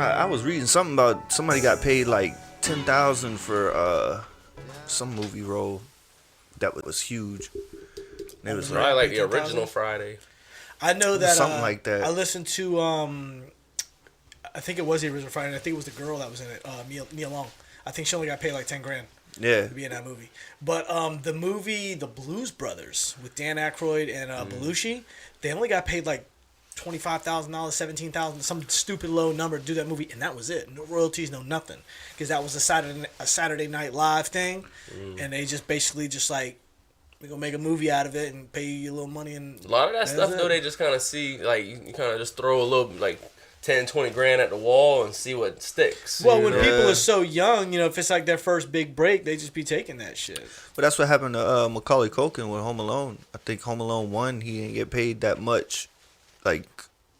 I was reading something about somebody got paid like 10,000 for some movie role that was huge. And it was probably like the original Friday. I know that something like that. I listened to I think it was the original Friday. And I think it was the girl that was in it, Nia Long. I think she only got paid like 10 grand. Yeah. To be in that movie. But the movie The Blues Brothers with Dan Aykroyd and Belushi, they only got paid like $25,000, $17,000, some stupid low number to do that movie, and that was it. No royalties, no nothing, because that was a Saturday Night Live thing, and they just basically just like, we're gonna make a movie out of it and pay you a little money. And a lot of that stuff though, they just kind of see, like, you kind of just throw a little like 10, 20 grand at the wall and see what sticks. Well, when people are so young, if it's like their first big break, they just be taking that shit. But that's what happened to Macaulay Culkin with Home Alone. I think Home Alone 1, he didn't get paid that much. Like,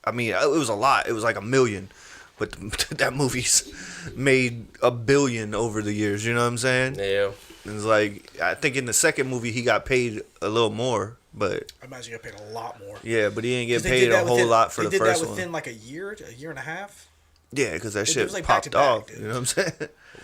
I mean, it was a lot. It was like $1 million. But that movie's made $1 billion over the years. You know what I'm saying? Yeah. It's like, I think in the second movie he got paid a little more. But I imagine he got paid a lot more. Yeah, but he didn't get paid a whole lot for the first one. They did that within like a year and a half? Yeah, because that shit like popped off. Dude. You know what I'm saying?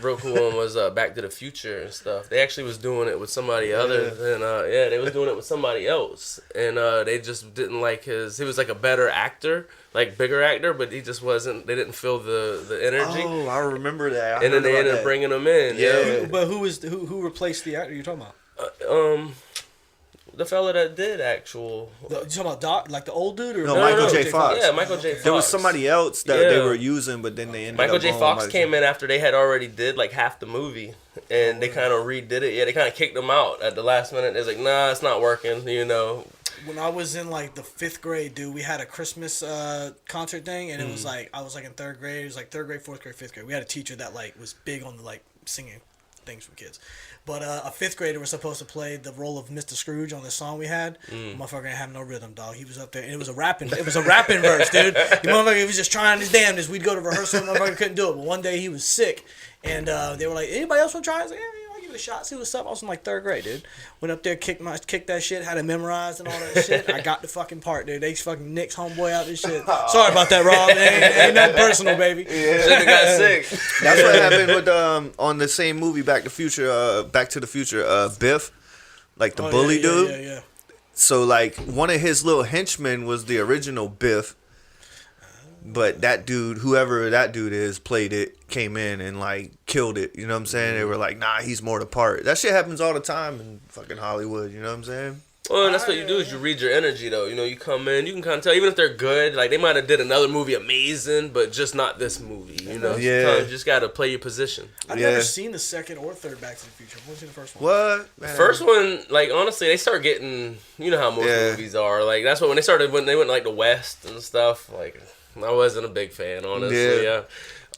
Real cool one was Back to the Future and stuff. They actually was doing it with somebody other than they was doing it with somebody else, and they just didn't like his. He was like a better actor, like bigger actor, but he just wasn't. They didn't feel the energy. Oh, I remember that. And then they ended up bringing him in. Yeah, but who replaced the actor you're talking about? The fella that did actual. You talking about Doc, like the old dude, or no, Michael J. Fox? Yeah, Michael J. Fox. There was somebody else that they were using, but then they ended Michael up J. Fox came in after they had already did like half the movie, and they kind of redid it. Yeah, they kind of kicked him out at the last minute. They was like, nah, it's not working. You know. When I was in like the 5th grade, dude, we had a Christmas concert thing, and it was like I was like in 3rd grade. It was like 3rd grade, 4th grade, 5th grade. We had a teacher that like was big on the like singing things for kids. But a 5th grader was supposed to play the role of Mr. Scrooge on the song we had. Motherfucker didn't have no rhythm, dog. He was up there, and it was a rapping verse, dude. The motherfucker, he was just trying his damnedest. We'd go to rehearsal, and the motherfucker couldn't do it. But one day he was sick, and they were like, anybody else want to try? I was like, yeah, I'll give it a shot, see what's up. I was in like 3rd grade, dude. Went up there, kicked that shit, had it memorized and all that shit. I got the fucking part, dude. They fucking Nick's homeboy out this shit. Sorry about that, Rob. Ain't nothing personal, baby. Yeah. Should've got sick. That's what happened with on the same movie Back to the Future, Biff, like the bully dude. Yeah. So like one of his little henchmen was the original Biff, but that dude, whoever that dude is, played it, came in and like killed it. You know what I'm saying? They were like, nah, he's more the part. That shit happens all the time in fucking Hollywood. You know what I'm saying? Well, that's what you do is you read your energy, though. You know, you come in, you can kind of tell, even if they're good, like they might have did another movie amazing, but just not this movie, you know? Yeah. Sometimes you just got to play your position. I've never seen the second or third Back to the Future. I've only seen the first one. What? The first one, like, honestly, they start getting, you know how most movies are. Like, that's what, when they went like the West and stuff, like, I wasn't a big fan, honestly, yeah.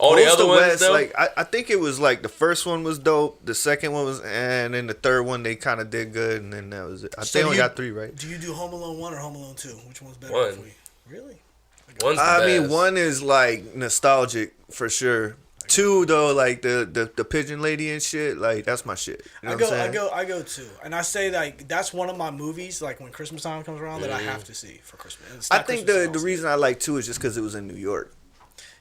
All the other ones, West, though? like I think it was like the first one was dope, the second one was, and then the third one they kind of did good, and then that was it. They only got 3, right? Do you do Home Alone 1 or Home Alone 2? Which one's better 1. for you? Really? I mean, 1 is like nostalgic for sure. 2 though, like the pigeon lady and shit, like that's my shit. You know I go 2, and I say like that's one of my movies. Like when Christmas time comes around, that I have to see for Christmas. I think the reason I like 2 is just because it was in New York.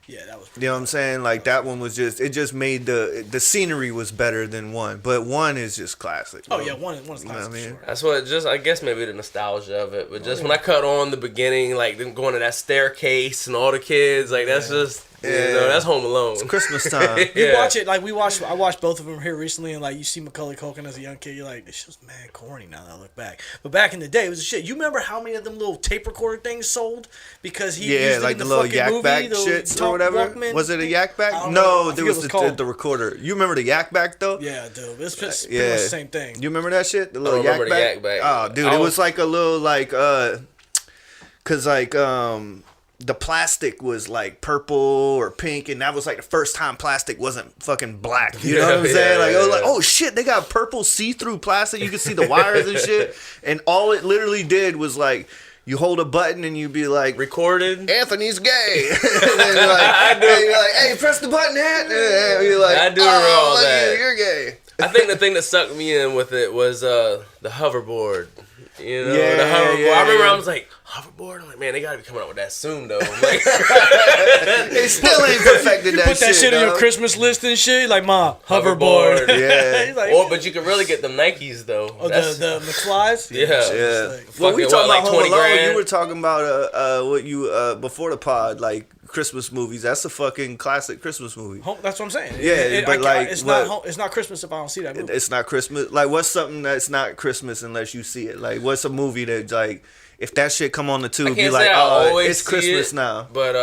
Yeah, that was. You know what I'm saying? Like that one was just made the scenery was better than 1, but 1 is just classic. Bro. Oh yeah, one is classic. You know what I mean? Sure. That's what I guess maybe the nostalgia of it, but just when I cut on the beginning, like them going to that staircase and all the kids, like that's just. You know, that's Home Alone. It's Christmas time. You watch it like I watched both of them here recently, and like you see Macaulay Culkin as a young kid, you're like, this shit's mad corny now that I look back. But back in the day, it was a shit. You remember how many of them little tape recorder things sold because he used like it the in little fucking yak movie, back the shits or whatever. Walkman. Was it a yak back? No, there was the recorder. You remember the yak back though? Yeah, dude. It's pretty much the same thing. You remember that shit? The little yak back? Oh, dude, it was like a little like cause like the plastic was like purple or pink, and that was like the first time plastic wasn't fucking black. You know what I'm saying? Like, I was like, oh shit, they got purple see-through plastic. You can see the wires and shit. And all it literally did was like, you hold a button and you be like, recorded. Anthony's gay. And then you're like, hey, press the button, and you're like, I do all that. You're gay. I think the thing that sucked me in with it was the hoverboard. You know, Yeah, the hoverboard. yeah, I remember yeah. I was like, hoverboard? I'm like, man, they gotta be coming out with that soon, though. I'm like, They still ain't perfected that Put that shit on your dog. Christmas list and shit. Like, Ma, hoverboard. Yeah. He's like, but you can really get them Nikes, though. oh, the McFlies? Yeah. Yeah. Fucking Well, we what, talking like about Home 20 Alone. grand? You were talking about what you before the pod, like Christmas movies. That's a fucking classic Christmas movie. That's what I'm saying. Yeah, but like, it's what- not Christmas if I don't see that movie. It's not Christmas. Like, what's something that's not Christmas unless you see it? Like, what's a movie that like if that shit come on the I tube, can't be say like, I oh, always it's see Christmas it, now. But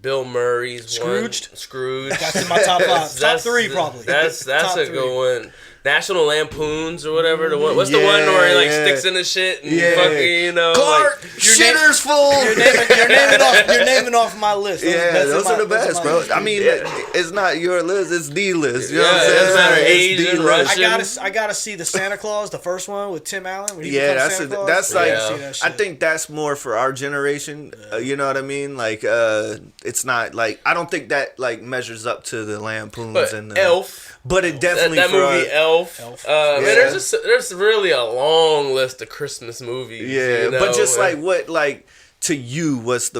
Bill Murray's Scrooged? one. Scrooge. That's in my top 5. Top 3 probably. That's Top a 3. good one. National Lampoons or whatever. The one. What's the one where he like Yeah. sticks in the shit and Yeah. fucking, you know, Clark, like, shitter's full. You're naming off my list. Yeah, That's those are the that's best, my bro. list. I mean, it's not your list; it's the list. You know what I'm Yeah, saying? it doesn't matter, It's Asian, the list. Russian. I gotta see the Santa Claus, the first one with Tim Allen. When he Yeah, becomes Santa Claus. that's I like gotta see that shit. I think that's more for our generation. You know what I mean? Like, it's not like I don't think that like measures up to the Lampoons but and the Elf. But it definitely That for movie Elf. Man, Yeah. there's really a long list of Christmas movies. Yeah, you know, but just and- like what like to you, what's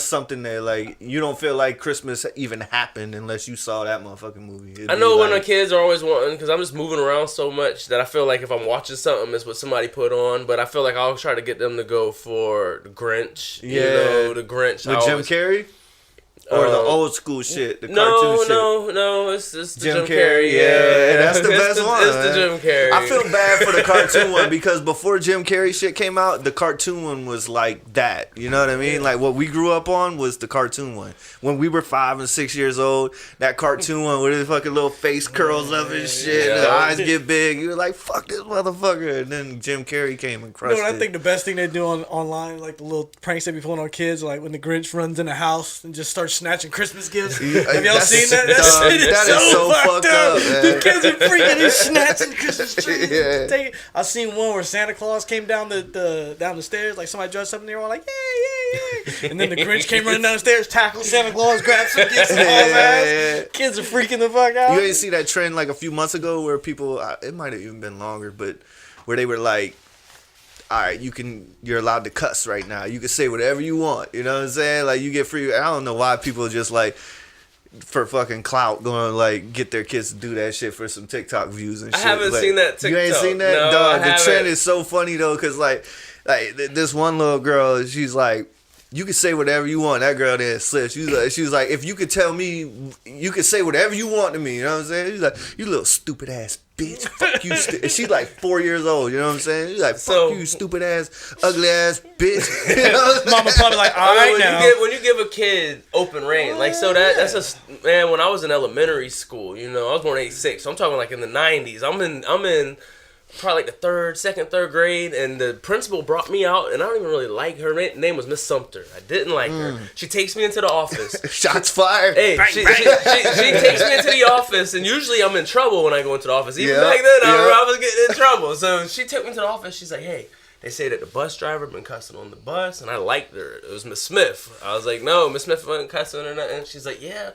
something that like you don't feel like Christmas even happened unless you saw that motherfucking movie? It'd I be know when like- the kids are always wanting, because I'm just moving around so much that I feel like if I'm watching something, it's what somebody put on. But I feel like I'll try to get them to go for the Grinch. Yeah. You know, the Grinch. with Jim Carrey or the old school shit, the cartoon shit. No, it's the Jim Jim Carrey, Carrey. yeah, that's the It's best one. It's the Jim Carrey. I feel bad for the cartoon one because before Jim Carrey shit came out, the cartoon one was like that. You know what I mean? Like what we grew up on was the cartoon one. When we were 5 and 6 years old, that cartoon one with his fucking little face curls up and shit, and the Yeah. eyes get big. You were like, fuck this motherfucker. And then Jim Carrey came and You crushed know what I it. think the best thing they do online, like the little pranks they be pulling on kids, like when the Grinch runs in the house and just starts snatching Christmas gifts. Have y'all That's- seen that? dog, Shit that is so fucked up, man. The kids are freaking and snatching Christmas trees. Yeah. I seen one where Santa Claus came down the stairs, like somebody dressed up and they were all like, yay. And then the Grinch came running down the stairs, tackled Santa Claus, grabbed some gifts and hauls ass. Kids are freaking the fuck out. You ain't see that trend like a few months ago where people, it might have even been longer, but where they were like, all right, you're allowed to cuss right now. You can say whatever you want. You know what I'm saying? Like you get free. I don't know why people just like for fucking clout going to like get their kids to do that shit for some TikTok views and I shit. haven't But seen that You ain't TikTok. seen that? No, Dog, I the trend haven't. is so funny though, cause like this one little girl, she's like, you can say whatever you want. That girl there slipped. She was like, if you could tell me, you could say whatever you want to me. You know what I'm saying? She's like, you little stupid ass bitch. Fuck you. And she's like 4 years old. You know what I'm saying? She's like, fuck So- you, stupid ass, ugly ass bitch. You know what I'm saying? Mama probably like, all right now. When you give a kid open reign, like so that's a man. When I was in elementary school, you know, I was born in '86, so I'm talking like in the '90s. I'm in probably like the second, third grade, and the principal brought me out, and I don't even really like her. Her name was Miss Sumter. I didn't like her. She takes me into the office. Shots fired. Hey, she takes me into the office, and usually I'm in trouble when I go into the office. Even Yeah, back then, yeah. I was getting in trouble. So she took me to the office. She's like, hey, they say that the bus driver been cussing on the bus, and I liked her. It was Miss Smith. I was like, no, Miss Smith wasn't cussing or nothing. She's like, yeah,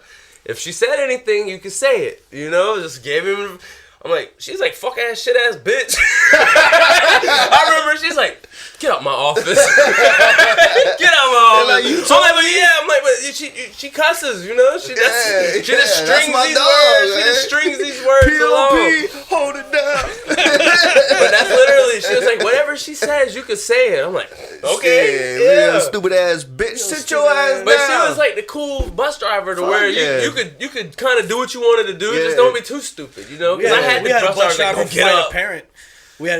if she said anything, you could say it. You know, just gave him. I'm like, she's like, fuck ass, shit ass bitch. I remember she's like, get out my office. Get out my office. Like, you I'm like, but yeah, I'm like, but she cusses, you know? She just that's strings my these dog, words. man. She just strings these words along. POP, hold it down. But that's literally, she was like, whatever she says, you could say it. I'm like, okay, Yeah, yeah. stupid ass bitch. Sit your stupid ass ass- But down. she was like the cool bus driver to where yeah. you could kind of do what you wanted to do, Yeah. just don't be too stupid, you know? Because I had we the had a bus bus driver driver like, go get fight a up. parent.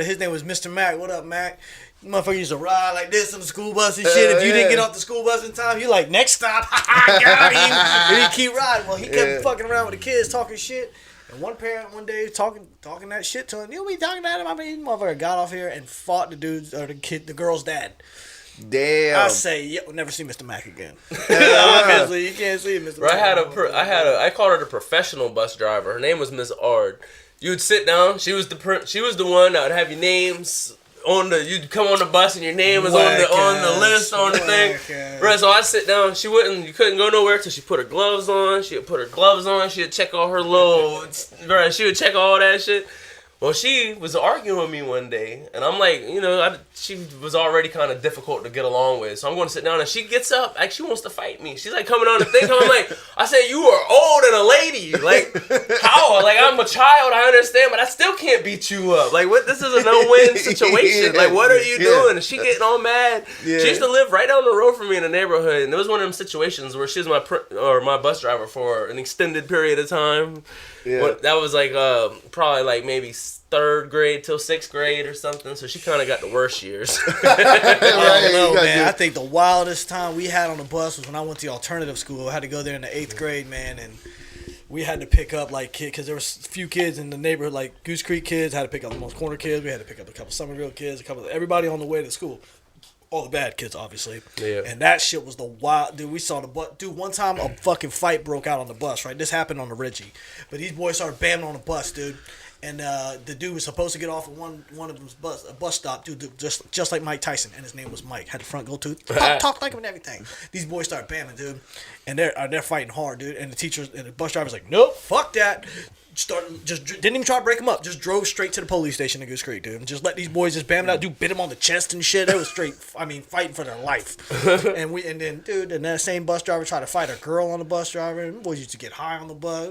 His name was Mr. Mac. What up, Mac? Motherfucker used to ride like this on the school bus and shit. If you didn't yeah. get off the school bus in time, you like, next stop, got him. And he keep riding. Well, he kept Yeah. fucking around with the kids, talking shit. And one parent one day talking that shit to him. You be talking to him? I mean, motherfucker got off here and fought the dude's or the girl's dad. Damn. I say, you'll never see Mr. Mac again. Obviously, you can't see Mr. Bro, Mac. I called her the professional bus driver. Her name was Miss Ard. You'd sit down. She was the one that would have your names on the. You'd come on the bus and your name was on the list on the thing. Bro, so I sit down. She wouldn't. You couldn't go nowhere till she put her gloves on. She would put her gloves on. She'd check all her little. Bro, she would check all that shit. Well, she was arguing with me one day, and I'm like, you know, she was already kind of difficult to get along with. So I'm going to sit down, and she gets up, like she wants to fight me. She's like coming on the thing. I'm like, I said, you are old and a lady. Like, how? Like, I'm a child, I understand, but I still can't beat you up. Like, what? This is a no-win situation. Like, what are you doing? And she getting all mad. Yeah. She used to live right down the road from me in the neighborhood, and it was one of them situations where she was my bus driver for an extended period of time. Yeah. That was like probably like maybe 3rd grade till 6th grade or something. So she kind of got the worst years. I don't know, man. I think the wildest time we had on the bus was when I went to alternative school. I had to go there in the 8th grade, man, and we had to pick up like kids because there was a few kids in the neighborhood, like Goose Creek kids. Had to pick up the most corner kids. We had to pick up a couple Somerville kids, everybody on the way to school. All the bad kids, obviously. Yeah. And that shit was the wild... Dude, we saw the bus... Dude, one time a fucking fight broke out on the bus, right? This happened on the Reggie. But these boys started bamming on the bus, dude. And the dude was supposed to get off at one of them's a bus stop, dude, just like Mike Tyson. And his name was Mike. Had the front gold tooth. Talk like him and everything. These boys started bamming, dude. And they're fighting hard, dude. And the teachers and the bus driver's like, nope, fuck that. Didn't even try to break him up. Just drove straight to the police station in Goose Creek, dude. And just let these boys just bam it out. Dude, bit him on the chest and shit. It was straight. I mean, fighting for their life. and then that same bus driver tried to fight a girl on the bus driver. And boys used to get high on the bus.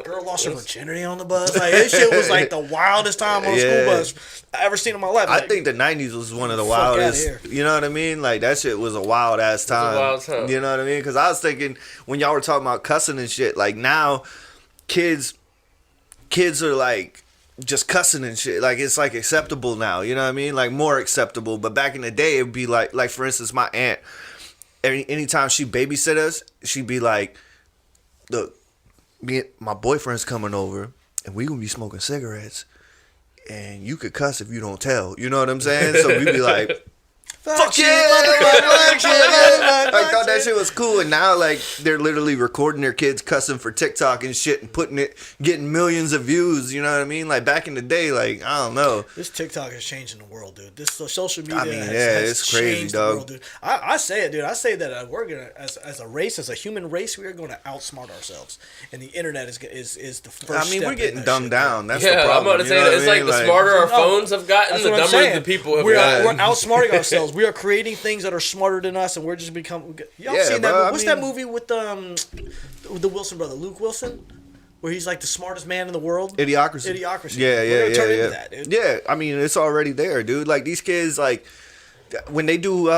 Girl lost her virginity on the bus. Like this shit was like the wildest time on a school bus I ever seen in my life. I think the '90s was one of the wildest. You know what I mean? Like that shit was a wild ass time. You know what I mean? Because I was thinking when y'all were talking about cussing and shit. Like now, kids are like just cussing and shit. Like it's like acceptable now. You know what I mean? Like more acceptable. But back in the day, it'd be like for instance, my aunt. Anytime she babysit us, she'd be like, "Look, my boyfriend's coming over, and we gonna be smoking cigarettes, and you could cuss if you don't tell." You know what I'm saying? So we'd be like. Fuck yeah! I thought that shit was cool, and now like they're literally recording their kids cussing for TikTok and shit, and getting millions of views. You know what I mean? Like back in the day, like I don't know. This TikTok is changing the world, dude. This social media. I mean, has it's crazy, dog. The world, dude. I say it, dude. I say that we're gonna, as a race, as a human race, we are going to outsmart ourselves, and the internet is the first. I mean, we're getting dumbed down. That's the problem. I'm about to say that it's like the smarter our phones have gotten, the dumber the people have gotten. We're outsmarting ourselves. We are creating things that are smarter than us, and we're just y'all seen that? What's that movie with the Wilson brother, Luke Wilson, where he's like the smartest man in the world? Idiocracy. Yeah. We're gonna turn into that, dude. Yeah, I mean it's already there, dude. Like these kids, like when they do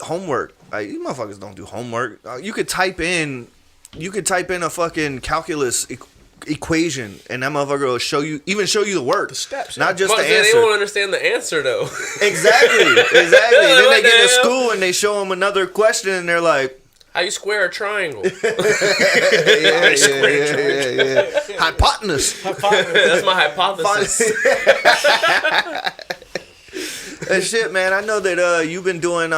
homework, like these motherfuckers don't do homework. You could type in a fucking calculus equation, and that motherfucker will show you the work, the steps, not just the answer. They won't understand the answer though. Exactly. Then they get to school and they show them another question, and they're like, "How you square a triangle?" Yeah. Hypotenuse. That's my hypothesis. And shit, man. I know that you've been doing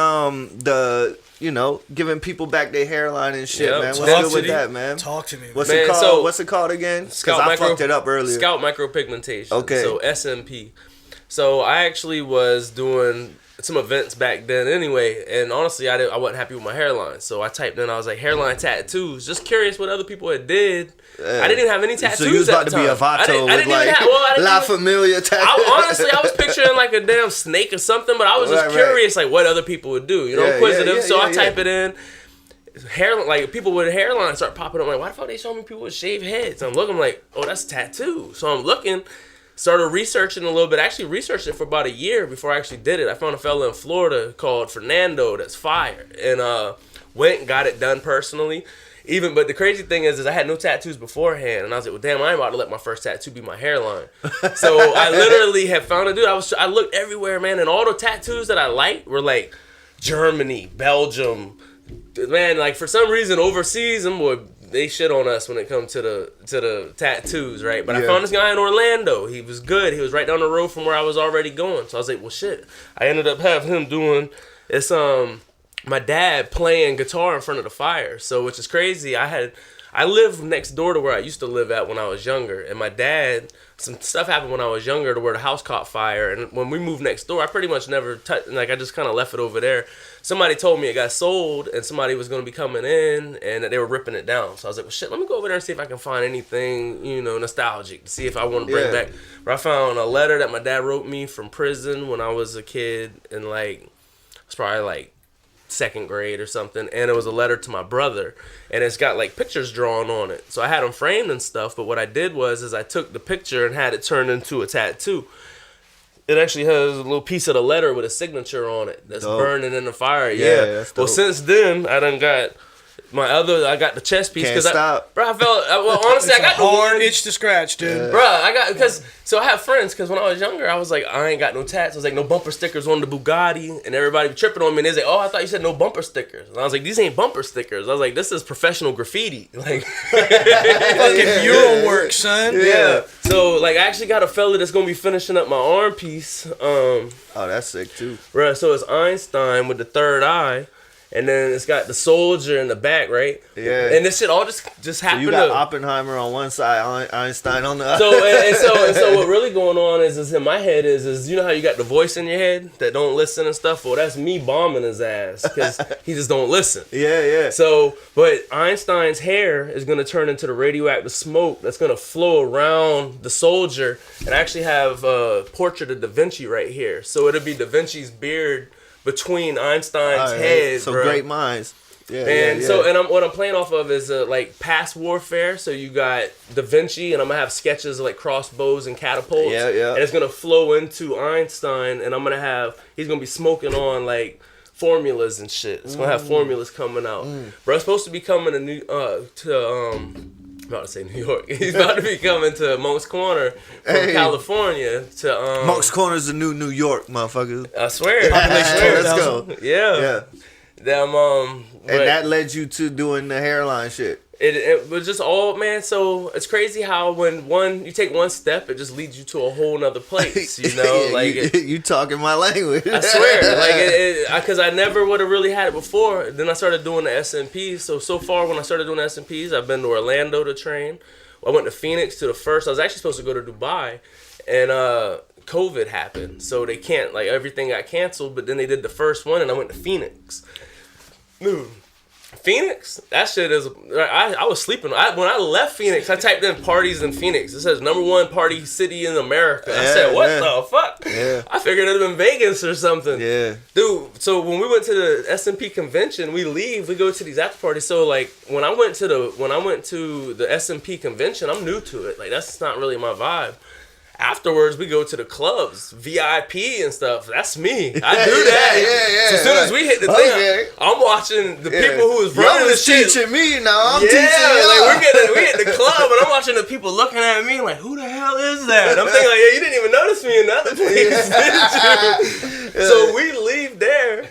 giving people back their hairline and shit, man. What's good with that, man? Talk to me. What's it called? So, what's it called again? Because I fucked it up earlier. Scalp micropigmentation. Okay. So SMP. So I actually was doing some events back then anyway, and honestly, I wasn't happy with my hairline. So I typed in, I was like, hairline tattoos. Just curious what other people had did. I didn't even have any tattoos. So you was about to be a vato with like La Familia tattoo. Honestly, I was picturing like a damn snake or something, but I was just curious like what other people would do. You know, inquisitive. So I type it in. Hair, like people with hairline start popping up. I'm like, why the fuck they showing me people with shaved heads? I'm looking like, oh, that's a tattoo. So I'm looking. Started researching a little bit. I actually researched it for about a year before I actually did it. I found a fella in Florida called Fernando that's fire, and went and got it done personally. But the crazy thing is I had no tattoos beforehand, and I was like, well, damn, I ain't about to let my first tattoo be my hairline. So I literally had found a dude. I looked everywhere, man, and all the tattoos that I liked were like Germany, Belgium, man. Like for some reason overseas, they shit on us when it comes to the tattoos, right? But I found this guy in Orlando. He was good. He was right down the road from where I was already going. So I was like, well, shit. I ended up having him doing my dad playing guitar in front of the fire. So which is crazy. I I live next door to where I used to live at when I was younger, and my dad, some stuff happened when I was younger to where the house caught fire, and when we moved next door, I pretty much never touched, like I just kind of left it over there. Somebody told me it got sold, and somebody was going to be coming in, and they were ripping it down. So I was like, well, shit, let me go over there and see if I can find anything, you know, nostalgic, to see if I want to bring back. But I found a letter that my dad wrote me from prison when I was a kid, and like, it's probably like second grade or something, and it was a letter to my brother, and it's got like pictures drawn on it. So I had them framed and stuff, but what I did was I took the picture and had it turned into a tattoo. It actually has a little piece of the letter with a signature on it that's burning in the fire. Yeah. Well, since then I done got I got the chest piece because bro, I felt honestly I got the hard itch to scratch, dude. Bro, I got so I have friends because when I was younger I was like, I ain't got no tats. I was like, no bumper stickers on the Bugatti, and everybody be tripping on me and they say, oh, I thought you said no bumper stickers, and I was like, these ain't bumper stickers. I was like, this is professional graffiti, like fucking mural work, son. Yeah. So like I actually got a fella that's gonna be finishing up my arm piece. Oh, that's sick too. Bro, so it's Einstein with the third eye. And then it's got the soldier in the back, right? Yeah. And this shit all just happened. So you got Oppenheimer on one side, Einstein on the other. So what really going on is in my head is you know how you got the voice in your head that don't listen and stuff? Well, that's me bombing his ass because he just don't listen. Yeah. So, but Einstein's hair is going to turn into the radioactive smoke that's going to flow around the soldier. And I actually have a portrait of Da Vinci right here. So it'll be Da Vinci's beard between Einstein's heads, so bro. Great minds. So what I'm playing off of is like past warfare. So you got Da Vinci, and I'm gonna have sketches of like crossbows and catapults. Yeah. And it's gonna flow into Einstein, and he's gonna be smoking on like formulas and shit. It's gonna have formulas coming out. Bro, it's supposed to be coming I'm about to say New York. He's about to be coming to Monk's Corner from California to Monk's Corner's the new New York, motherfucker. I swear. Let's go. Yeah. And that led you to doing the hairline shit. It was just all, man. So it's crazy how when you take one step, it just leads you to a whole nother place. You know, like you talking my language. I swear, like because I never would have really had it before. Then I started doing the SMPs. So far, when I started doing the SMPs, I've been to Orlando to train. I went to Phoenix to the first. I was actually supposed to go to Dubai, and COVID happened, so they can't, like, everything got canceled. But then they did the first one, and I went to Phoenix. Dude. Phoenix, that shit is. I was sleeping. When I left Phoenix, I typed in parties in Phoenix. It says #1 party city in America. I said, what the fuck? Yeah. I figured it'd have been Vegas or something. Yeah. Dude, so when we went to the SMP convention, we go to these after parties. So like when I went to the SMP convention, I'm new to it. Like that's not really my vibe. Afterwards, we go to the clubs, VIP and stuff. That's me. I do that. So as soon as we hit the thing, I'm watching the people who was running the shit. Teaching me now. I'm teaching you. Like we hit the club, and I'm watching the people looking at me like, who the hell is that? I'm thinking like, yeah, you didn't even notice me in the other place, did you? So we leave there.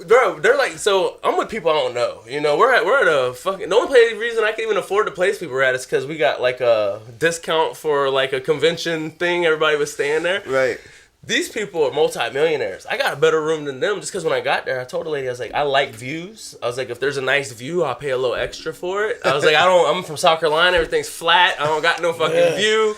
Bro, they're like, so I'm with people I don't know. You know, we're at a fucking. The only reason I can even afford the place we were at is because we got like a discount for like a convention thing. Everybody was staying there. Right. These people are multi-millionaires. I got a better room than them just because when I got there, I told the lady, I was like, I like views. I was like, if there's a nice view, I'll pay a little extra for it. I was like, I'm from South Carolina. Everything's flat. I don't got no fucking view.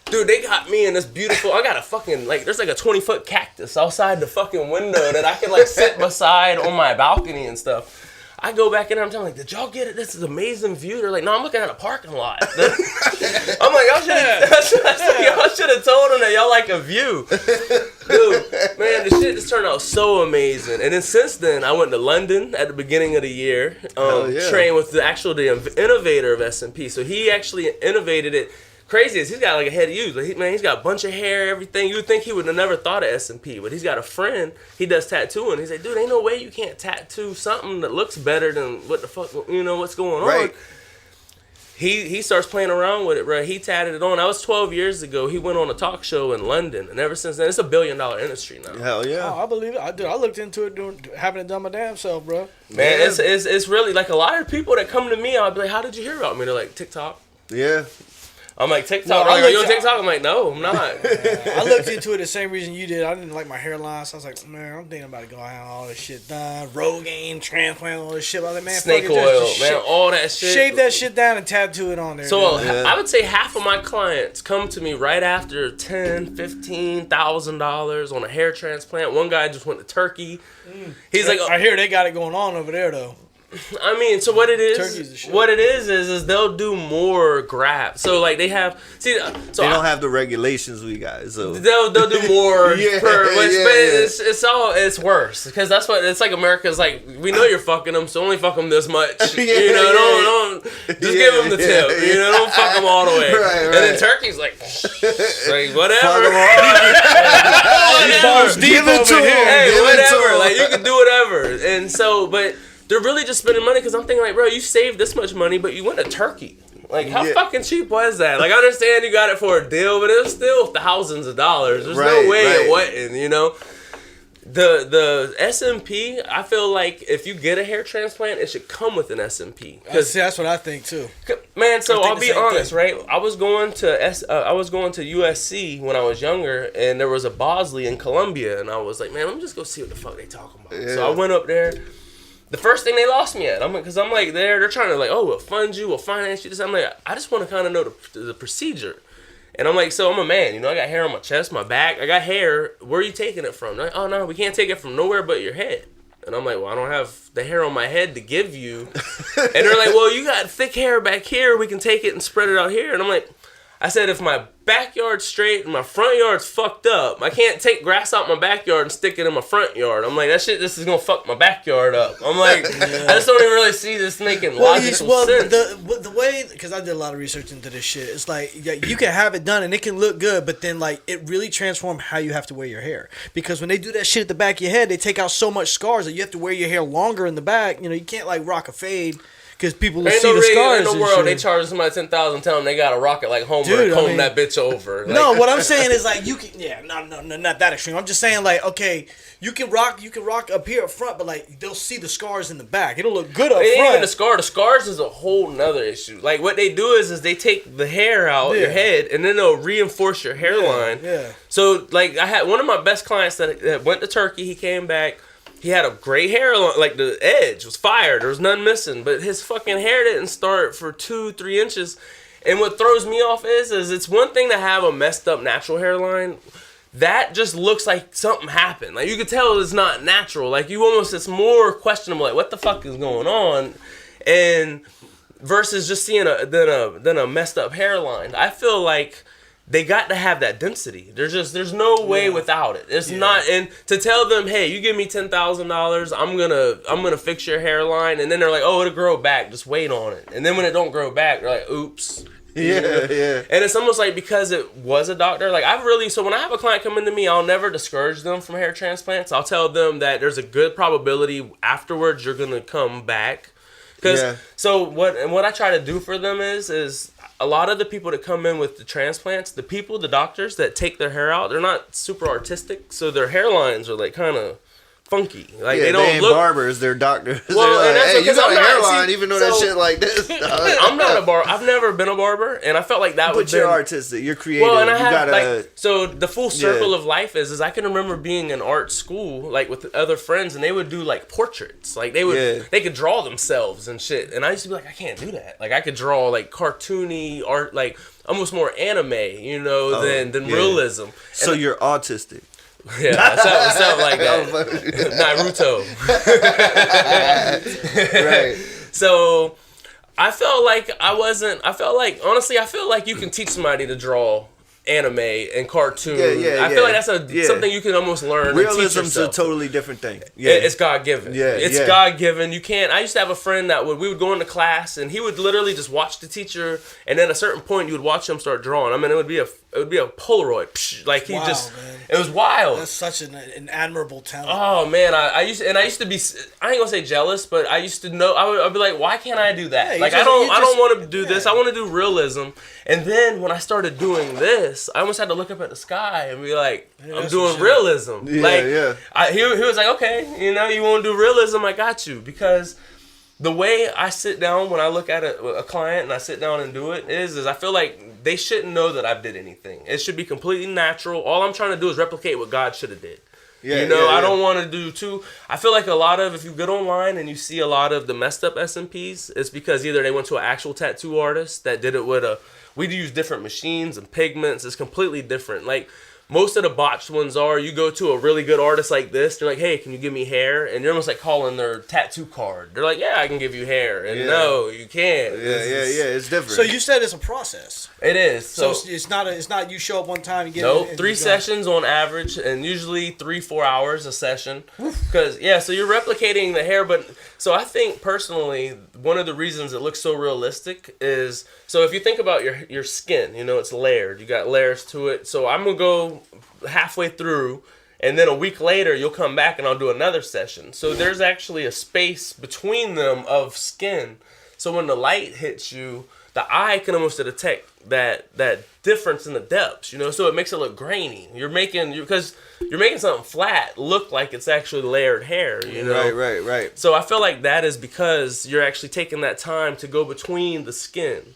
Dude, they got me in this beautiful, I got a fucking, like, there's like a 20-foot cactus outside the fucking window that I can, like, sit beside on my balcony and stuff. I go back in there, I'm telling like, did y'all get it? This is an amazing view. They're like, no, I'm looking at a parking lot. I'm like, y'all should have told them that y'all like a view. Dude, man, the shit just turned out so amazing. And then since then, I went to London at the beginning of the year, trained with the innovator of SMP. So he actually innovated it. Crazy is he's got like a head of you. Like, he's got a bunch of hair, everything. You would think he would have never thought of SMP, but he's got a friend. He does tattooing. He's like, dude, ain't no way you can't tattoo something that looks better than what the fuck, you know, what's going on. He starts playing around with it, bro. He tatted it on. That was 12 years ago. He went on a talk show in London, and ever since then, it's $1 billion industry now. Hell yeah! Oh, I believe it. I looked into it, having it done my damn self, bro. Man, it's really like a lot of people that come to me. I'll be like, how did you hear about me? They're like, TikTok. Yeah. I'm like, TikTok. Well, Are you on TikTok? I'm like, no, I'm not. I looked into it the same reason you did. I didn't like my hairline, so I was like, man, I'm thinking about to go out all this shit done. Rogaine, transplant, all this shit. I was like, man, Snake fuck it, oil, just man, all that shit. Shave that shit down and tattoo it on there. So I would say half of my clients come to me right after $10,000-$15,000 on a hair transplant. One guy just went to Turkey. He's like, I hear they got it going on over there though. I mean, so what it Turkey's the is, shit. what it is they'll do more grafts. So like they have, so they don't have the regulations we got. So they'll do more but yeah. it's worse because that's what it's like. America's like, we know you're fucking them, so only fuck them this much. Don't give them the tip. Don't fuck them all the way. Right. And then Turkey's like whatever. Give it to him. Hey, whatever. Like you can do whatever. And so, but they're really just spending money because I'm thinking like, bro, you saved this much money, but you went to Turkey. Like, how fucking cheap was that? Like, I understand you got it for a deal, but it was still thousands of dollars. There's no way it wasn't, The SMP, I feel like if you get a hair transplant, it should come with an SMP. That's what I think too. Man, so I'll be honest, right? I was going to USC when I was younger, and there was a Bosley in Columbia, and I was like, man, let me just go see what the fuck they talking about. Yeah. So I went up there. The first thing they lost me at, because I'm like, they're trying to like, oh, we'll fund you, we'll finance you. This. I'm like, I just want to kind of know the procedure. And I'm like, so I'm a man, I got hair on my chest, my back, I got hair. Where are you taking it from? They're like, oh no, we can't take it from nowhere but your head. And I'm like, well, I don't have the hair on my head to give you. And they're like, well, you got thick hair back here, we can take it and spread it out here. And I'm like, I said, if my backyard's straight and my front yard's fucked up, I can't take grass out my backyard and stick it in my front yard. I'm like, this is gonna fuck my backyard up. I'm like, I just don't even really see this making logical sense. The way, because I did a lot of research into this shit, it's like you can have it done and it can look good, but then like it really transforms how you have to wear your hair. Because when they do that shit at the back of your head, they take out so much scars that you have to wear your hair longer in the back. You can't like rock a fade. Because people will see the scars. In the world, they charge somebody $10,000, tell them they got to rock it like Homer and comb that bitch over. Like, no, what I'm saying is like you can, no, not that extreme. I'm just saying like, okay, you can rock up here up front, but like they'll see the scars in the back. It'll look good up front. Even the scars is a whole nother issue. Like what they do is they take the hair out your head and then they'll reinforce your hairline. Yeah. So like I had one of my best clients that went to Turkey. He came back. He had a gray hairline, like the edge was fire. There was none missing, but his fucking hair didn't start for 2-3 inches. And what throws me off is it's one thing to have a messed up natural hairline. That just looks like something happened. Like you could tell it's not natural. Like it's more questionable. Like what the fuck is going on? And versus just seeing a messed up hairline. I feel like they got to have that density. There's no way without it. It's not, and to tell them, hey, you give me $10,000, I'm gonna fix your hairline, and then they're like, oh, it'll grow back. Just wait on it. And then when it don't grow back, they're like, oops. Yeah. And it's almost like because it was a doctor, like so when I have a client come into me, I'll never discourage them from hair transplants. I'll tell them that there's a good probability afterwards you're gonna come back. So what I try to do for them is a lot of the people that come in with the transplants, the doctors that take their hair out, they're not super artistic, so their hairlines are like kind of funky. Like they don't ain't look barbers, they're doctors. Well, they're and that's hey, you got a hairline, see, even though that shit like this. I'm not a barber. I've never been a barber, and I felt like that would. But you're artistic. You're creative. Well, and I have gotta, so the full circle of life is I can remember being in art school like with other friends, and they would do like portraits. Like they could draw themselves and shit, and I used to be like, I can't do that. Like I could draw like cartoony art, like almost more anime, than realism. So you're autistic. Yeah, something like that. Naruto. Right. So I felt like honestly, I feel like you can teach somebody to draw anime and cartoon. I feel like that's something you can almost learn. Realism's a totally different thing. It's God given. It's God given. You can't. I used to have a friend that we would go into class and he would literally just watch the teacher, and then at a certain point you would watch him start drawing. I mean, it would be a Polaroid. Like he it was wild. That's such an admirable talent. Oh man, I used to be. I ain't gonna say jealous, but I used to know. I'd be like, why can't I do that? Like I don't want to do this. I want to do realism. And then when I started doing this, I almost had to look up at the sky and be like, I'm doing realism. He was like, okay, you want to do realism? I got you, because the way I sit down when I look at a client and I sit down and do it is I feel like they shouldn't know that I did anything. It should be completely natural. All I'm trying to do is replicate what God should have did. Yeah, I don't want to do too. I feel like a lot of, if you get online and you see a lot of the messed up SMPs, it's because either they went to an actual tattoo artist that did it with we use different machines and pigments. It's completely different. Like, most of the botched ones are, you go to a really good artist like this, they're like, hey, can you give me hair? And you're almost like calling their tattoo card. They're like, yeah, I can give you hair. And no, you can't. It's different. So you said it's a process. It is. So it's not you show up one time and get Nope, it. 3 sessions on average, and usually 3-4 hours a session. Because, so you're replicating the hair, but, so I think personally, one of the reasons it looks so realistic is, so if you think about your skin, it's layered. You got layers to it. So I'm going to go halfway through, and then a week later you'll come back and I'll do another session. So there's actually a space between them of skin. So when the light hits you, the eye can almost detect that difference in the depths, so it makes it look grainy. You're making something flat look like it's actually layered hair, Right. So I feel like that is because you're actually taking that time to go between the skin.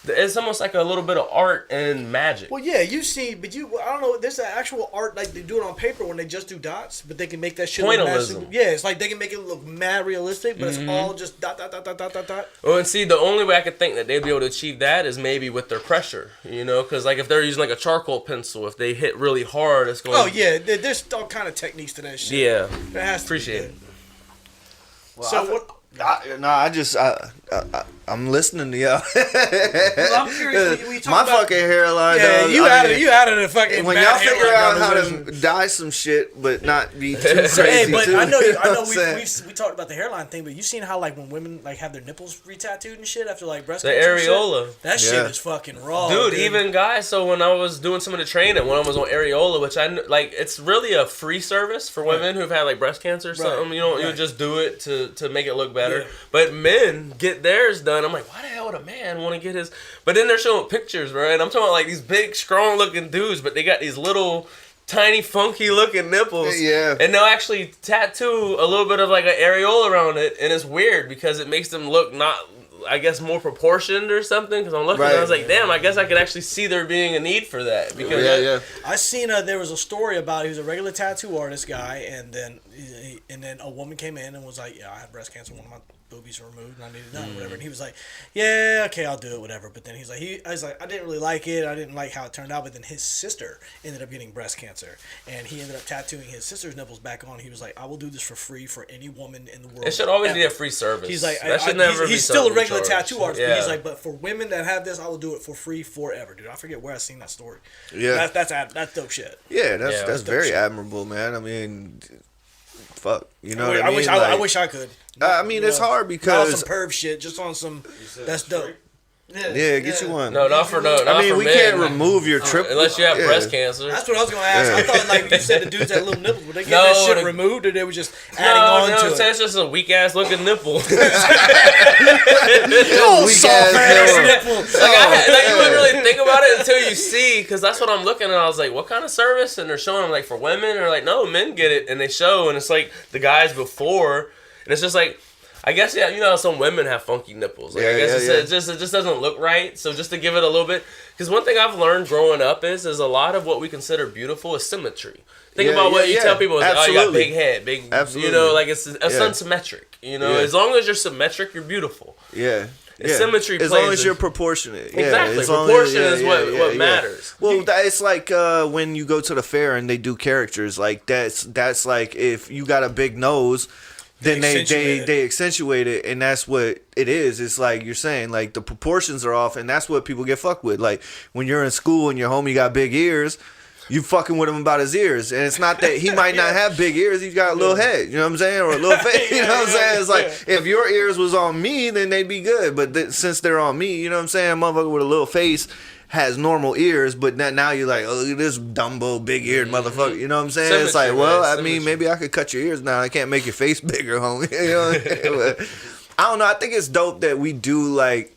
It's almost like a little bit of art and magic. Well, yeah, you see, but I don't know, there's an actual art, like they do it on paper when they just do dots, but they can make that shit look Pointillism. Yeah, it's like they can make it look mad realistic, but it's all just dot. Well, and see, the only way I could think that they'd be able to achieve that is maybe with their pressure, because like if they're using like a charcoal pencil, if they hit really hard, it's going. Oh yeah, there's all kind of techniques to that shit. Yeah, it has to appreciate it. Well, so what? I'm listening to y'all. I'm curious. When you talk My about, fucking hairline. Yeah, you added a fucking. When y'all figure out how to dye some shit, but not be too crazy. Hey, but too, I know we we talked about the hairline thing, but you seen how like when women like have their nipples retattooed and shit after like breast the cancer areola. That shit is fucking raw, dude. Even guys. So when I was doing some of the training, when I was on areola, which it's really a free service for women who've had like breast cancer or something. You would just do it to make it look better. Yeah. But men get theirs done. I'm like, why the hell would a man want to get his? But then they're showing pictures, right? I'm talking about like these big, strong looking dudes, but they got these little, tiny, funky looking nipples. Yeah. And they'll actually tattoo a little bit of like an areola around it, and it's weird because it makes them look not, I guess, more proportioned or something. Because I'm looking, and I was like, damn, I guess I could actually see there being a need for that. Because I seen there was a story about he was a regular tattoo artist guy, and then a woman came in and was like, yeah, I had breast cancer. One of my boobies were removed and I needed done or whatever. And he was like, yeah, okay, I'll do it, whatever. But then I was like, I didn't really like it. I didn't like how it turned out. But then his sister ended up getting breast cancer, and he ended up tattooing his sister's nipples back on. He was like, I will do this for free for any woman in the world. It should always be a free service. He's like, he's still a regular tattoo artist, but he's like, but for women that have this, I will do it for free forever, dude. I forget where I seen that story. Yeah, that's dope shit. Yeah, that's very admirable, man. I mean, fuck, what I mean? I wish I could. I mean, it's hard because not on some perv shit, just on some. That's dope. Yeah, get you one. Not for we men. Can't remove your triple unless you have breast cancer. That's what I was gonna ask. I thought like you said the dudes had little nipples, but they get that shit removed, or they were just adding on to it. It's just a weak ass looking nipple. Soft ass nipple. You wouldn't really think about it until you see, because that's what I'm looking at. I was like, what kind of service? And they're showing them like for women, or like no, men get it, and they show, and it's like the guys before, and it's just like. I guess, how some women have funky nipples. Like, I guess it just doesn't look right. So just to give it a little bit, because one thing I've learned growing up is a lot of what we consider beautiful is symmetry. Think about what you tell people is like, oh, you got big head, big, like it's unsymmetric. As long as you're symmetric, you're beautiful. Yeah. Symmetry as long as you're proportionate. Exactly. Proportion is what matters. Well, it's like when you go to the fair and they do characters. Like that's like if you got a big nose. Then they accentuate it, and that's what it is. It's like you're saying, like the proportions are off, and that's what people get fucked with. Like when you're in school and your homie got big ears, you fucking with him about his ears, and it's not that he might not have big ears. He's got a little head, you know what I'm saying, or a little face. You know what I'm saying? It's like if your ears was on me, then they'd be good. But since they're on me, you know what I'm saying? Motherfucker with a little face has normal ears, but now you're like, oh, look at this Dumbo big-eared motherfucker. You know what I'm saying? Symmetry, it's like, well, I symmetry. mean, maybe I could cut your ears now. I can't make your face bigger, homie. You know what I mean? I don't know. I think it's dope that we do, like,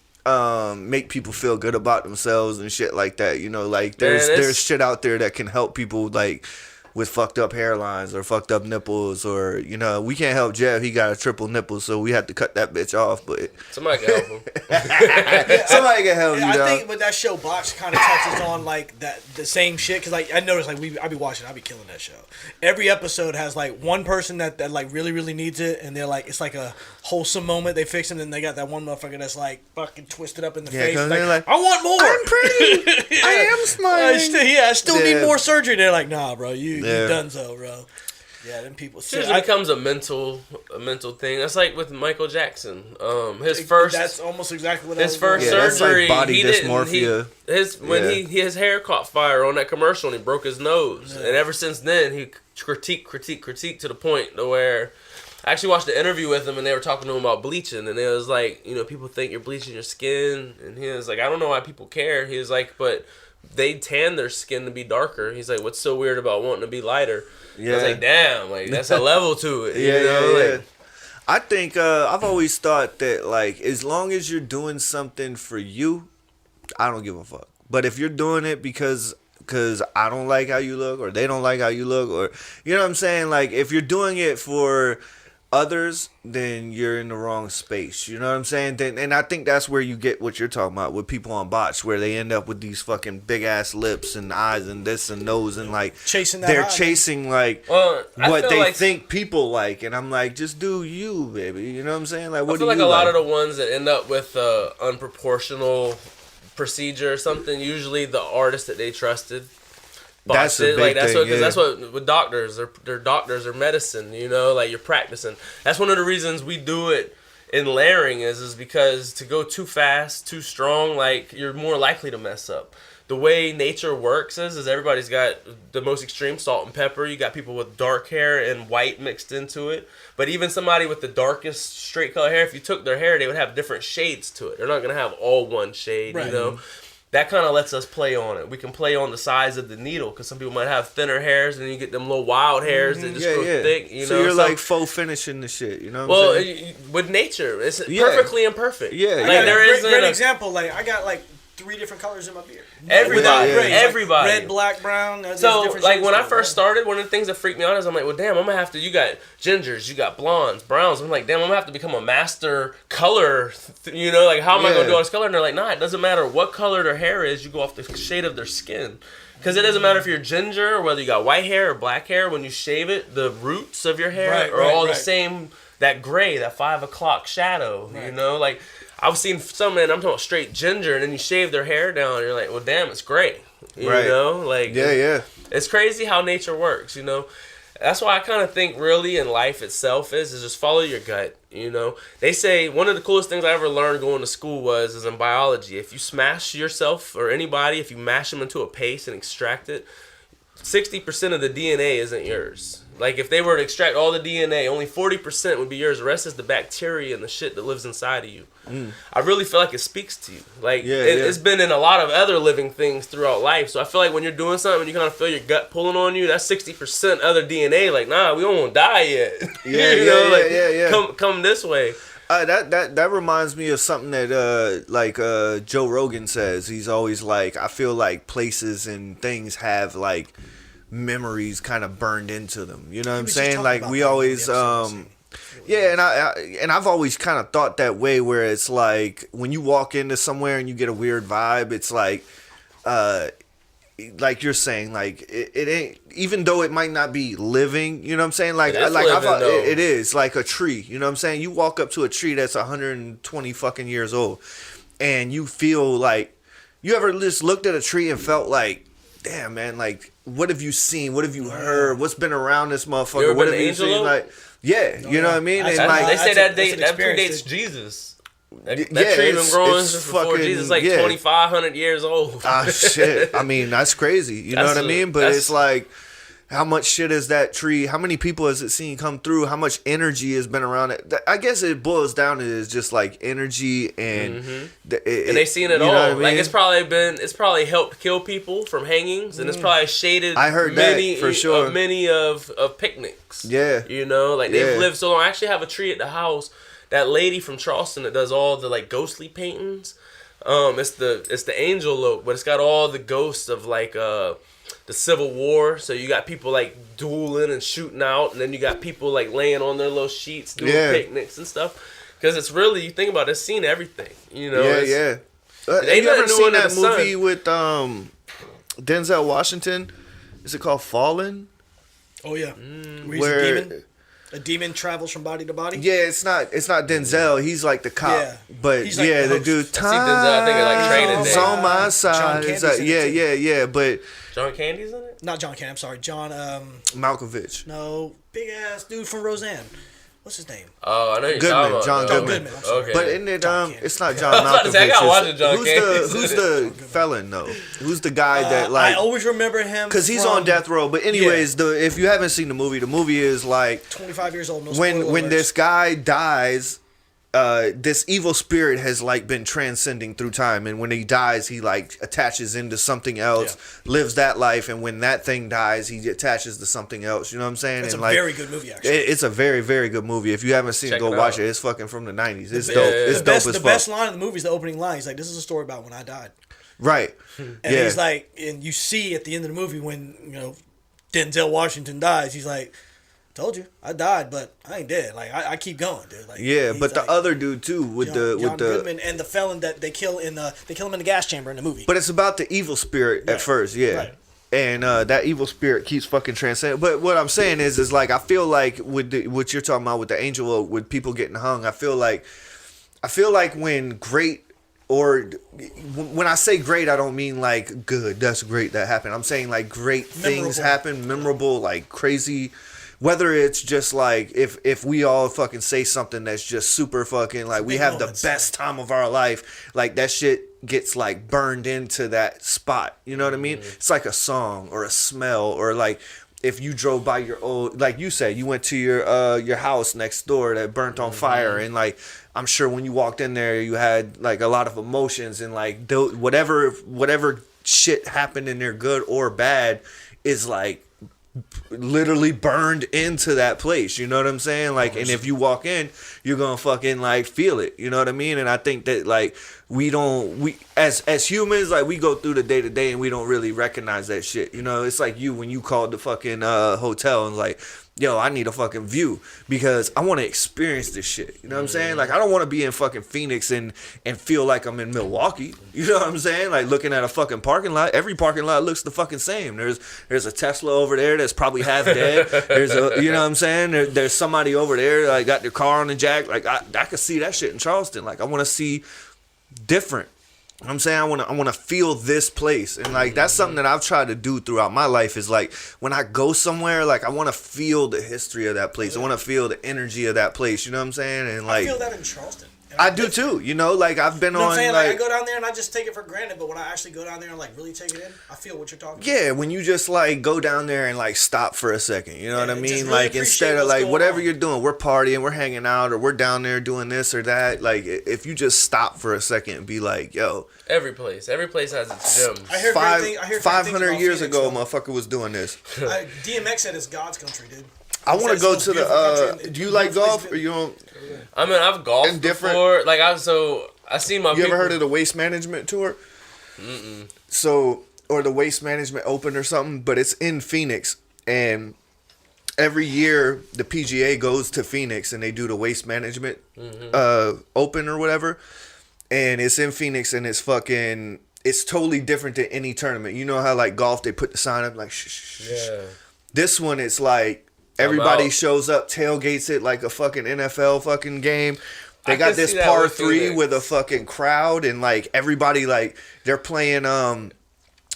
make people feel good about themselves and shit like that. Like, there's shit out there that can help people, like, with fucked up hairlines or fucked up nipples, or you know, we can't help Jeff. He got a triple nipple, so we had to cut that bitch off. But somebody can help him. somebody can help you. I dog. think with that show, Box kind of touches on like that the same shit. Cause like I noticed, like I be watching, I be killing that show. Every episode has like one person that like really needs it, and they're like it's like a wholesome moment. They fix it, and then they got that one motherfucker that's like fucking twisted up in the face. Like, I want more. I'm pretty. Yeah. I am smiling. I still need more surgery. They're like, nah, bro, you done so, bro. Yeah, them people. It becomes a mental thing. That's like with Michael Jackson. His first. That's almost exactly what. His first surgery. That's like body dysmorphia. When his hair caught fire on that commercial and he broke his nose, and ever since then he critique to the point to where. I actually watched the interview with him, and they were talking to him about bleaching, and it was like, you know, people think you're bleaching your skin, and he was like, I don't know why people care. He was like, but they tan their skin to be darker. He's like, what's so weird about wanting to be lighter? Yeah. I was like, damn, like that's a level to it. Yeah. I think I've always thought that like as long as you're doing something for you, I don't give a fuck. But if you're doing it because I don't like how you look, or they don't like how you look, or you know what I'm saying, like if you're doing it for others, then you're in the wrong space. You know what I'm saying? And I think that's where you get what you're talking about with people on botch, where they end up with these fucking big ass lips and eyes and this and nose and like chasing that they're eye, chasing like what they think people like, and I'm like, just do you, baby. You know what I'm saying? Like, what I feel do like you a lot of the ones that end up with unproportional procedure or something, usually the artist that they trusted. That's a big thing, because that's what with doctors, they're doctors or medicine, you know, like you're practicing. That's one of the reasons we do it in layering is because to go too fast, too strong, like you're more likely to mess up. The way nature works is everybody's got the most extreme salt and pepper. You got people with dark hair and white mixed into it. But even somebody with the darkest straight color hair, if you took their hair, they would have different shades to it. They're not going to have all one shade, right. You know. That kind of lets us play on it. We can play on the size of the needle because some people might have thinner hairs, and then you get them little wild hairs that just grow thick. You know, so you're like faux finishing the shit. You know. What I'm saying? With nature, it's perfectly imperfect. Yeah, like there is great example. Like I got like 3 different colors in my beard. Everybody. Red, black, brown. So like when I first started, one of the things that freaked me out is I'm like, well, damn, I'm gonna have to. You got gingers, you got blondes, browns. I'm like, damn, I'm gonna have to become a master color. You know, like how am I gonna do all this color? And they're like, nah, it doesn't matter what color their hair is. You go off the shade of their skin. Because it doesn't matter if you're ginger or whether you got white hair or black hair. When you shave it, the roots of your hair are all the same. That gray, that 5 o'clock shadow. You know, like. I've seen some men, I'm talking about straight ginger, and then you shave their hair down, and you're like, well, damn, it's gray. You know? Like, it's crazy how nature works, you know? That's why I kind of think really in life itself is just follow your gut, you know? They say one of the coolest things I ever learned going to school is in biology, if you smash yourself or anybody, if you mash them into a paste and extract it, 60% of the DNA isn't yours. Like, if they were to extract all the DNA, only 40% would be yours. The rest is the bacteria and the shit that lives inside of you. I really feel like it speaks to you. Like, it's been in a lot of other living things throughout life. So I feel like when you're doing something and you kind of feel your gut pulling on you, that's 60% other DNA. Like, nah, we don't want to die yet. Come this way. That reminds me of something that Joe Rogan says. He's always like, I feel like places and things have like memories kind of burned into them. You know what I'm saying? Like we always and I've always kind of thought that way, where it's like when you walk into somewhere and you get a weird vibe, it's like you're saying, like it ain't, even though it might not be living, you know what I'm saying? Like it is like a tree, you know what I'm saying? You walk up to a tree that's 120 fucking years old, and you feel like, you ever just looked at a tree and felt like, damn man, like what have you seen? What have you heard? What's been around this motherfucker? What have you seen? Like, you know what I mean? And like, they say that predates Jesus. That tree been growing before Jesus, like 2,500 years old. Shit. I mean, that's crazy. You know what I mean? But it's like, how much shit is that tree? How many people has it seen come through? How much energy has been around it? I guess it boils down to is just like energy and and they seen it all. I mean? Like it's probably helped kill people from hangings, and it's probably shaded. I heard many, that for sure. Many of picnics. Yeah, you know, like they've lived so long. I actually have a tree at the house. That lady from Charleston that does all the like ghostly paintings. It's the angel oak, but it's got all the ghosts of like the the Civil War. So you got people like dueling and shooting out, and then you got people like laying on their little sheets doing picnics and stuff. Because it's really, you think about it, it's seen everything. You know? Yeah. Have you ever seen that movie with Denzel Washington? Is it called Fallen? Oh yeah, where a demon travels from body to body. Yeah, it's not Denzel. He's like the cop. Yeah. But He's like yeah, the the dude. I see Denzel, I think, like Training Day. It's on my side. John It's like, Candy's yeah. But John Candy's in it? Not John Candy. I'm sorry, John. Malkovich. No, big ass dude from Roseanne. What's his name? Oh, I know you're Goodman, talking about. John Goodman. I'm sorry. Okay. But isn't it? It's not John I was about to Malkovich. say, I gotta watch it, John Who's the felon though? Who's the guy that like? I always remember him Because he's on death row. But anyways, if you haven't seen the movie is like 25 years old. No when this guy dies, this evil spirit has like been transcending through time, and when he dies, he like attaches into something else, lives that life, and when that thing dies, he attaches to something else. You know what I'm saying? It's and a very good movie, actually. It's a very, very good movie. If you haven't seen it, go watch it. It's fucking from the 90s. It's dope. It's dope as fuck. The best line of the movie is the opening line. He's like, "This is a story about when I died." Right. And he's like, and you see at the end of the movie when Denzel Washington dies, he's like, "Told you, I died, but I ain't dead. Like I keep going, dude." Like but the other dude too with John Goodman and the felon that they kill him in the gas chamber in the movie. But it's about the evil spirit at first, Right. And that evil spirit keeps fucking transcending. But what I'm saying is like I feel like with what you're talking about with the angel, with people getting hung, I feel like when great. Or when I say great, I don't mean like good. That's great that happened. I'm saying like great things happen, memorable, like crazy. Whether it's just like if we all fucking say something that's just super fucking like we have the best time of our life, like that shit gets like burned into that spot. You know what I mean? It's like a song or a smell or like if you drove by your old, like you said, you went to your house next door that burnt on fire, and like I'm sure when you walked in there, you had like a lot of emotions and like whatever shit happened in there, good or bad, is like literally burned into that place. You know what I'm saying? Like, and if you walk in, you're gonna fucking like feel it. You know what I mean? And I think that like we as humans, like we go through the day to day and we don't really recognize that shit. You know, it's like you when you called the fucking hotel and like, yo, I need a fucking view because I want to experience this shit. You know what I'm saying? Like, I don't want to be in fucking Phoenix and feel like I'm in Milwaukee. You know what I'm saying? Like, looking at a fucking parking lot. Every parking lot looks the fucking same. There's a Tesla over there that's probably half dead. There's a, you know what I'm saying? There's somebody over there like got their car on the jack. Like, I could see that shit in Charleston. Like, I want to see different. You know what I'm saying I want to feel this place, and like that's something that I've tried to do throughout my life. Is like when I go somewhere, like I want to feel the history of that place. I want to feel the energy of that place. You know what I'm saying? And like I feel that in Charleston. I do too. You know, like I've been you know on. What I'm saying? Like I go down there and I just take it for granted, but when I actually go down there and like really take it in, I feel what you're talking about. Yeah, when you just like go down there and like stop for a second, you know what I mean? Really like instead of like whatever on. you're doing, we're partying, we're hanging out, or we're down there doing this or that. Like if you just stop for a second and be like, yo, every place has its gems. I hear 500 years ago, motherfucker was doing this. DMX said it's God's country, dude. I want to go to the. Do you like golf or you don't? I mean, I've golfed before. Like I seen my. You ever heard of the Waste Management Tour? Mm-mm. So, or the Waste Management Open or something, but it's in Phoenix, and every year the PGA goes to Phoenix and they do the Waste Management Open or whatever, and it's in Phoenix and it's totally different than any tournament. You know how like golf they put the sign up like shh. Yeah. This one it's like. Everybody shows up, tailgates it like a fucking NFL fucking game. They got this par 3 with a fucking crowd and like everybody like they're playing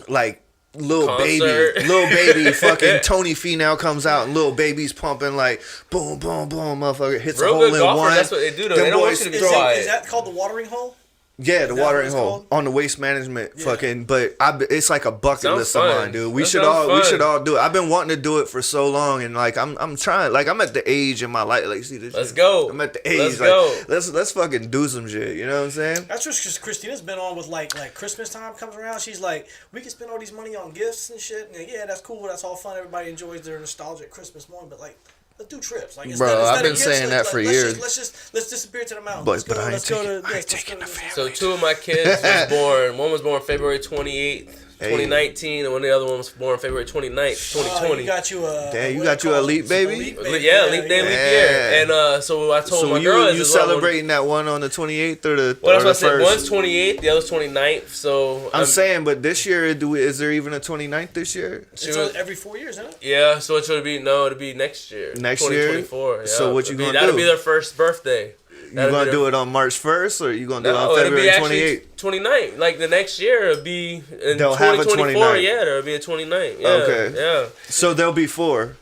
like Lil Baby fucking Tony Finau comes out and Lil Baby's pumping like boom boom boom motherfucker hits a hole in one. That's what they do though. They don't want you to be quiet. Is that called the watering hole? Yeah, the watering hole on the Waste Management fucking, but it's like a bucket list of mine, dude. We should all do it. I've been wanting to do it for so long, and like I'm trying. Like I'm at the age in my life. Like see this. Let's go. I'm at the age. Let's like, go. Let's fucking do some shit. You know what I'm saying? That's just Christina's been on with like Christmas time comes around. She's like, we can spend all these money on gifts and shit. And yeah, that's cool. That's all fun. Everybody enjoys their nostalgic Christmas morning, but like. Let's do trips. Like, bro, I've been saying that for years. Let's disappear to the mountains. But I ain't taking the family. So 2 of my kids was born. One was born February 28th. 2019, and when the other one was born February 29th, 2020. You got you a. Damn, you got you a Leap Baby? Yeah, Leap Day, Leap Year. And so I told my girl, you celebrating that one on the 28th or the well, that's or what the I said. first? One's 28th, the other's 29th. So I'm saying, but this year, is there even a 29th this year? It's every 4 years, isn't it? Yeah, so it should be it'll be next year. Next year? 2024. Yeah. So what you gonna do? That'll be their first birthday. You gonna do it on March 1st, or you gonna do it on it'll February be actually 28th? 29th. Like the next year, it'll be in They'll have a 2024. 29th. Yeah, there'll be a 29th. Yeah, Okay. Yeah. So there'll be 4.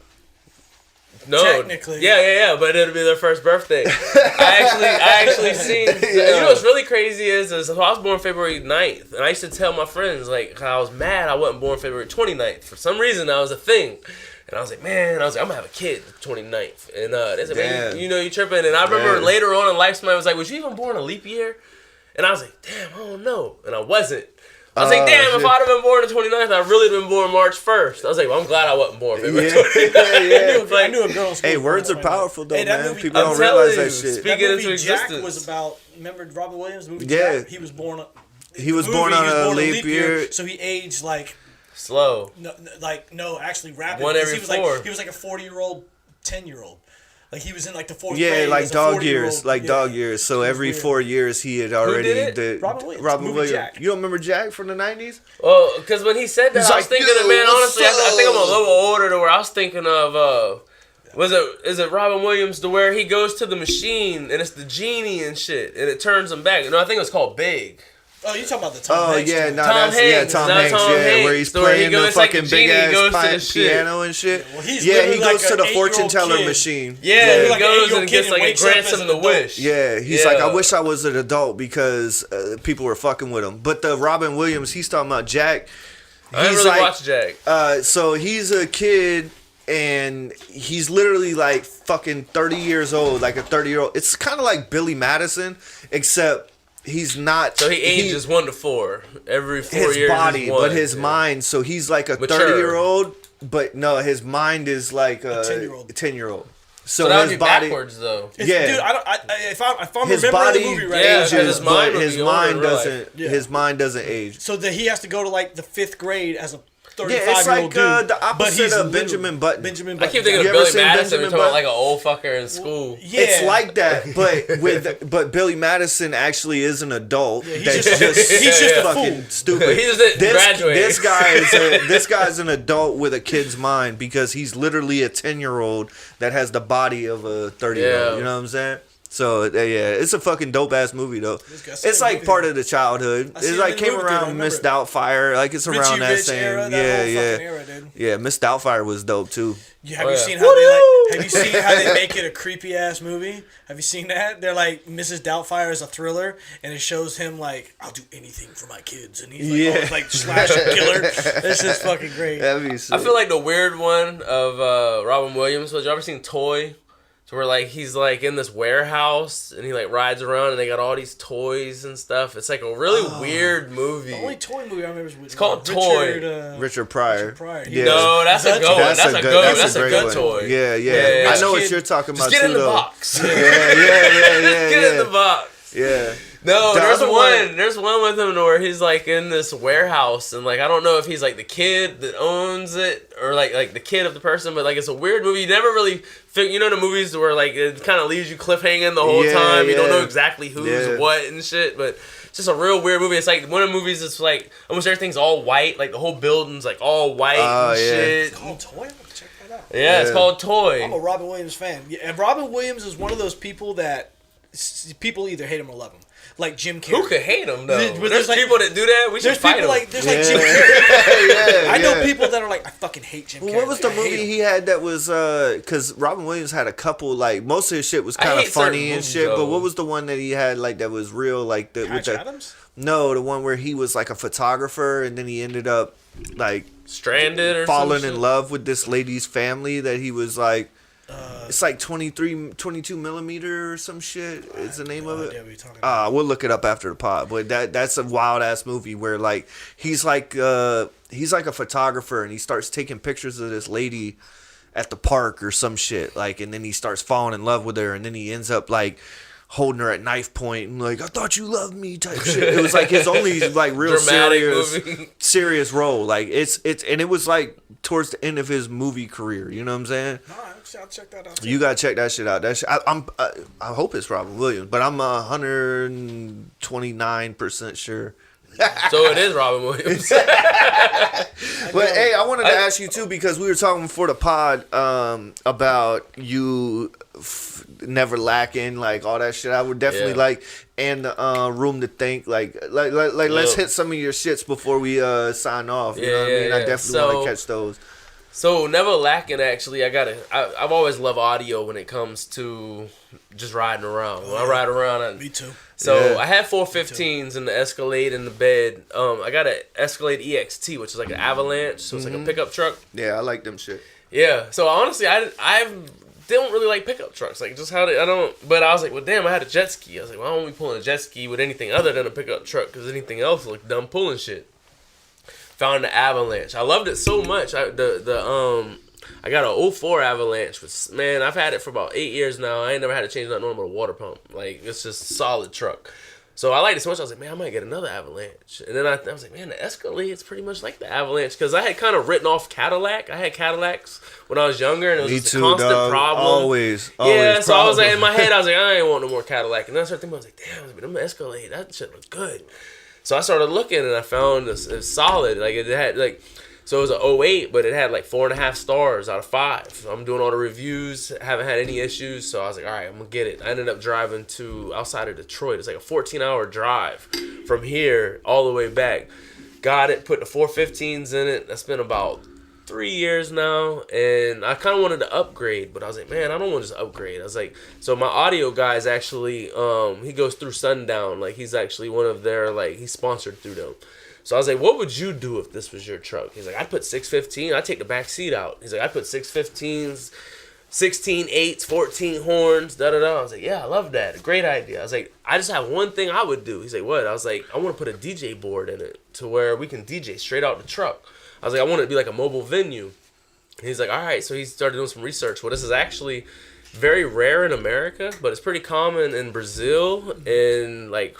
No. Technically. Yeah, but it'll be their first birthday. I actually seen. You know what's really crazy is so I was born February 9th, and I used to tell my friends like I was mad I wasn't born February 29th. For some reason, that was a thing. And I was like, I'm gonna have a kid the 29th. And they said, man, you tripping. And I remember later on in life, somebody was like, was you even born a leap year? And I was like, damn, I don't know. And I wasn't. I was like, damn, if I'd have been born the 29th, I'd really been born March 1st. I was like, well, I'm glad I wasn't born February 29th. I knew a girl. Hey, words are powerful though, man. Movie, People don't realize that shit. Speaking that movie into existence. Jack was about. Remember Robin Williams movie? Yeah. Jack? He was born. He was born on a leap year, so he aged like. Slow. No, actually rapid. One every 4. He was like a 40-year-old, 10-year-old. Like he was in like the 4th grade. Yeah, like dog years, dog yeah. years. So every 4 years he had already did. Robin Williams. Jack. You don't remember Jack from the 90s? Oh, because when he said that, I was thinking of, man, honestly, I think I'm a little older to where I was thinking of, is it Robin Williams to where he goes to the machine and it's the genie and shit and it turns him back? No, I think it was called Big. Oh, you talking about the Tom Hanks? Yeah, no, Tom Hanks, Tom Hanks, where he's playing the fucking big ass piano and shit. Well, he goes to the fortune teller machine. Yeah, he like goes and gets like grants him the wish. Yeah, he's like, I wish I was an adult because people were fucking with him. But the Robin Williams, he's talking about Jack. I didn't really watch Jack. So he's a kid. And he's literally like fucking 30 years old, like a 30-year-old. It's kind of like Billy Madison, except he's not. So he ages 1 to 4 every 4 years. His body, is 1, but his mind. So he's like a 30-year-old, but no, his mind is like a 10-year-old. So that would be body, backwards, though. Dude, if I'm his remembering body the movie right, ages, but his mind doesn't age. So that he has to go to like the 5th grade as a 35-year-old it's like dude. the opposite of Benjamin Button. I keep thinking of Billy Madison. We're talking about like an old fucker in school. Yeah. It's like that, but Billy Madison actually is an adult. Yeah, he's just a fucking fool. stupid. He just didn't graduate. This guy's an adult with a kid's mind because he's literally a 10-year-old that has the body of a 30-year-old. Yeah. You know what I'm saying? So it's a fucking dope ass movie though. It's like part of the childhood. It's like came around Miss Doubtfire. Like it's around that same era, era, dude. Yeah, Miss Doubtfire was dope too. Have you seen how they make it a creepy ass movie? Have you seen that? They're like Mrs. Doubtfire is a thriller, and it shows him like I'll do anything for my kids, and he's like slasher killer. This is fucking great. That'd be sick. I feel like the weird one of Robin Williams was. You ever seen Toy? Where like he's like in this warehouse and he like rides around and they got all these toys and stuff. It's like a really weird movie. The only toy movie I remember is it's called Toy. Richard Pryor. Yeah. No, that's a good one. That's a good. That's a good toy. Yeah. I know what you're talking about. Just get in the box. Yeah. Get in the box. Yeah. No, there's one with him where he's like in this warehouse and like I don't know if he's like the kid that owns it or like the kid of the person, but like it's a weird movie. You never really you know the movies where like it kind of leaves you cliffhanging the whole time. You don't know exactly who's what and shit, but it's just a real weird movie. It's like one of the movies that's like almost everything's all white, like the whole building's like all white and shit. It's called Toy. Check that out. Yeah, it's called Toy. I'm a Robin Williams fan. Yeah, and Robin Williams is one of those people that people either hate him or love him. Like Jim Carrey. Who could hate him though? There's like, people that do that. We should fight them. There's like Jim Carrey. I know people that are like, I fucking hate Jim Carrey. What was the movie he had that was because Robin Williams had a couple like most of his shit was kind of funny and shit. But what was the one that he had like that was real like the Patch Adams? No, the one where he was like a photographer and then he ended up like stranded or falling in love with this lady's family that he was like. It's like 22 millimeter or some shit. Is the name of it? We'll look it up after the pod. But that's a wild ass movie where like he's like a photographer and he starts taking pictures of this lady at the park or some shit like, and then he starts falling in love with her and then he ends up like holding her at knife point and like, I thought you loved me type shit. It was like his only like real serious role. Like it's and it was like towards the end of his movie career. You know what I'm saying? I'll check that out. You gotta check that shit out. That shit, I hope it's Robin Williams, but I'm 129% sure. So it is Robin Williams. But hey, I wanted to ask you too, because we were talking before the pod about you never lacking, like all that shit. I would definitely like, and room to think, like let's hit some of your shits before we sign off. You know what I mean? I definitely want to catch those. So never lacking. Actually, I've always loved audio when it comes to just riding around. When I ride around, me too. So I had 415s in the Escalade in the bed. I got an Escalade EXT, which is like an Avalanche, so it's like a pickup truck. Yeah, I like them shit. Yeah. So honestly, I don't really like pickup trucks. Like just how I don't. But I was like, well, damn, I had a jet ski. I was like, why don't we pull a jet ski with anything other than a pickup truck? Because anything else looked dumb pulling shit. Found the Avalanche. I loved it so much. I got an 04 Avalanche, which, man, I've had it for about 8 years now. I ain't never had to change nothing on but a water pump. Like, it's just a solid truck. So I liked it so much, I was like, man, I might get another Avalanche. And then I was like, man, the Escalade's pretty much like the Avalanche. Because I had kind of written off Cadillac. I had Cadillacs when I was younger, and it was just a constant problem. Always yeah, so problem. I was like, in my head, I was like, I ain't want no more Cadillac. And then I started thinking, I was like, damn, them Escalade, that shit looks good. So I started looking, and I found it's solid. Like, it had, like, so it was an 08, but it had like 4.5 stars out of 5. So I'm doing all the reviews, haven't had any issues. So I was like, all right, I'm gonna get it. I ended up driving to outside of Detroit. It's like a 14-hour drive from here all the way back. Got it, put the 415s in it. That's been about 3 years now, and I kind of wanted to upgrade, but I was like, man, I don't want to just upgrade. I was like, so my audio guy is actually, he goes through Sundown. Like, he's actually one of their, like, he's sponsored through them. So I was like, what would you do if this was your truck? He's like, I'd put 615. I'd take the back seat out. He's like, I'd put 615s, 16 8s, 14 horns, da-da-da. I was like, yeah, I love that. Great idea. I was like, I just have one thing I would do. He's like, what? I was like, I want to put a DJ board in it to where we can DJ straight out the truck. I was like, I want it to be like a mobile venue. And he's like, all right. So he started doing some research. Well, this is actually very rare in America, but it's pretty common in Brazil and like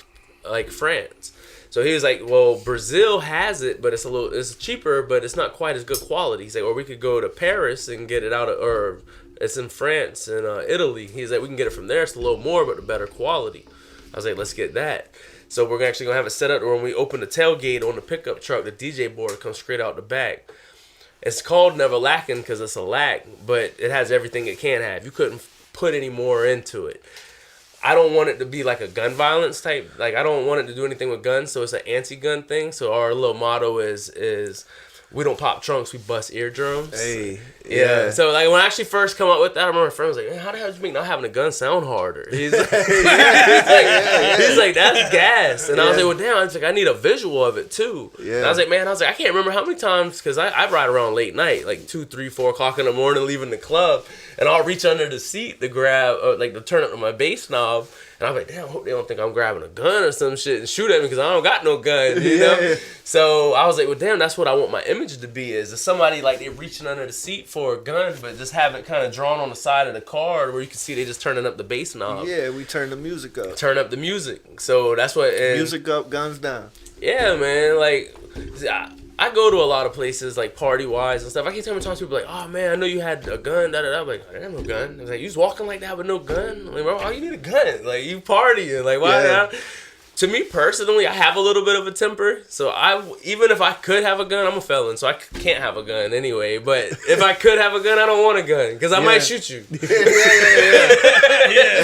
France. So he was like, well, Brazil has it, but it's cheaper, but it's not quite as good quality. He's like, or we could go to Paris and get it or it's in France and Italy. He's like, we can get it from there. It's a little more, but a better quality. I was like, let's get that. So we're actually going to have it set up where when we open the tailgate on the pickup truck, the DJ board comes straight out the back. It's called Never Lacking because it's a lack, but it has everything it can have. You couldn't put any more into it. I don't want it to be like a gun violence type. Like, I don't want it to do anything with guns, so it's an anti-gun thing. So our little motto is we don't pop trunks, we bust eardrums. Hey, yeah. So like when I actually first come up with that, I remember my friend was like, how the hell did you make not having a gun sound harder? He's like, he's like that's gas. And I was like, well, damn. I was like, I need a visual of it too. Yeah. And I was like, I can't remember how many times, because I ride around late night, like 2, 3, 4 o'clock in the morning, leaving the club, and I'll reach under the seat to grab, to turn up to my bass knob. And I'm like, damn, I hope they don't think I'm grabbing a gun or some shit and shoot at me because I don't got no gun, you know? So I was like, well, damn, that's what I want my image to be is somebody like they're reaching under the seat for a gun, but just have it kind of drawn on the side of the car where you can see they just turning up the bass knob. Yeah, we turn the music up. Turn up the music. So that's what... music up, guns down. Yeah, man. Like, I go to a lot of places, like, party-wise and stuff. I keep telling people, like, oh, man, I know you had a gun, da-da-da. I'm like, I got no gun. I was like, you was walking like that with no gun? I'm like, bro, why you need a gun? Like, you partying. Like, why not? To me, personally, I have a little bit of a temper. So, even if I could have a gun, I'm a felon. So, I can't have a gun anyway. But if I could have a gun, I don't want a gun. Because I might shoot you.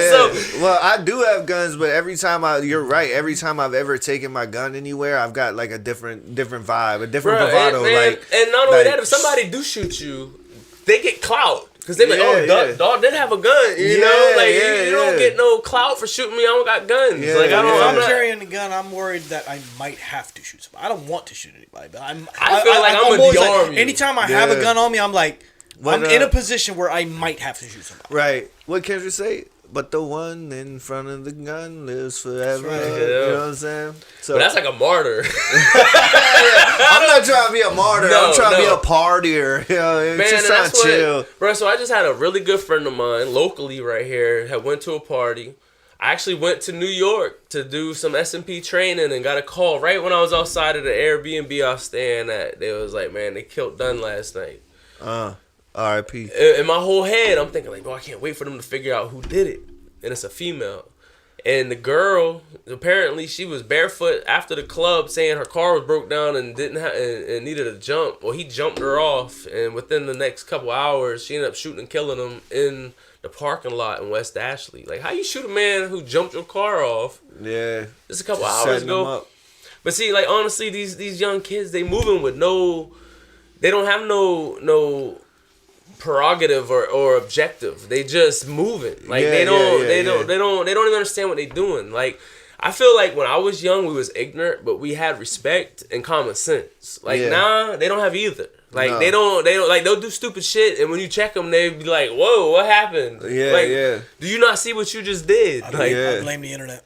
So, well, I do have guns, but you're right. Every time I've ever taken my gun anywhere, I've got like a different vibe, a different bravado. And not only that, if somebody do shoot you, they get clout. Because they be like, dog did have a gun, you know? Like, you don't get no clout for shooting me. I don't got guns. If I'm carrying a gun, I'm worried that I might have to shoot somebody. I don't want to shoot anybody, but I feel like I'm going to de-arm you. Anytime I have a gun on me, I'm like, I'm in a position where I might have to shoot somebody. Right. What Kendrick say? But the one in front of the gun lives forever. Right. You know what I'm saying? So, but that's like a martyr. I'm not trying to be a martyr. I'm trying to be a partier. You know, man, just trying to chill. Bro, so I just had a really good friend of mine locally right here had went to a party. I actually went to New York to do some SMP training and got a call right when I was outside of the Airbnb I was staying at. They was like, man, they killed Dunn last night. R.I.P. In my whole head, I'm thinking like, I can't wait for them to figure out who did it. And it's a female. And the girl, apparently she was barefoot after the club saying her car was broke down and and needed a jump. Well, he jumped her off, and within the next couple hours, she ended up shooting and killing him in the parking lot in West Ashley. Like, how you shoot a man who jumped your car off? Yeah. Just a couple hours ago. But see, like, honestly, these young kids, they moving with they don't have no prerogative or objective. They just moving. Like they don't even understand what they doing. Like, I feel like when I was young we was ignorant, but we had respect and common sense. Like now they don't have either. Like they don't like, they'll do stupid shit, and when you check them they be like, whoa, what happened? Do you not see what you just did? I blame the internet.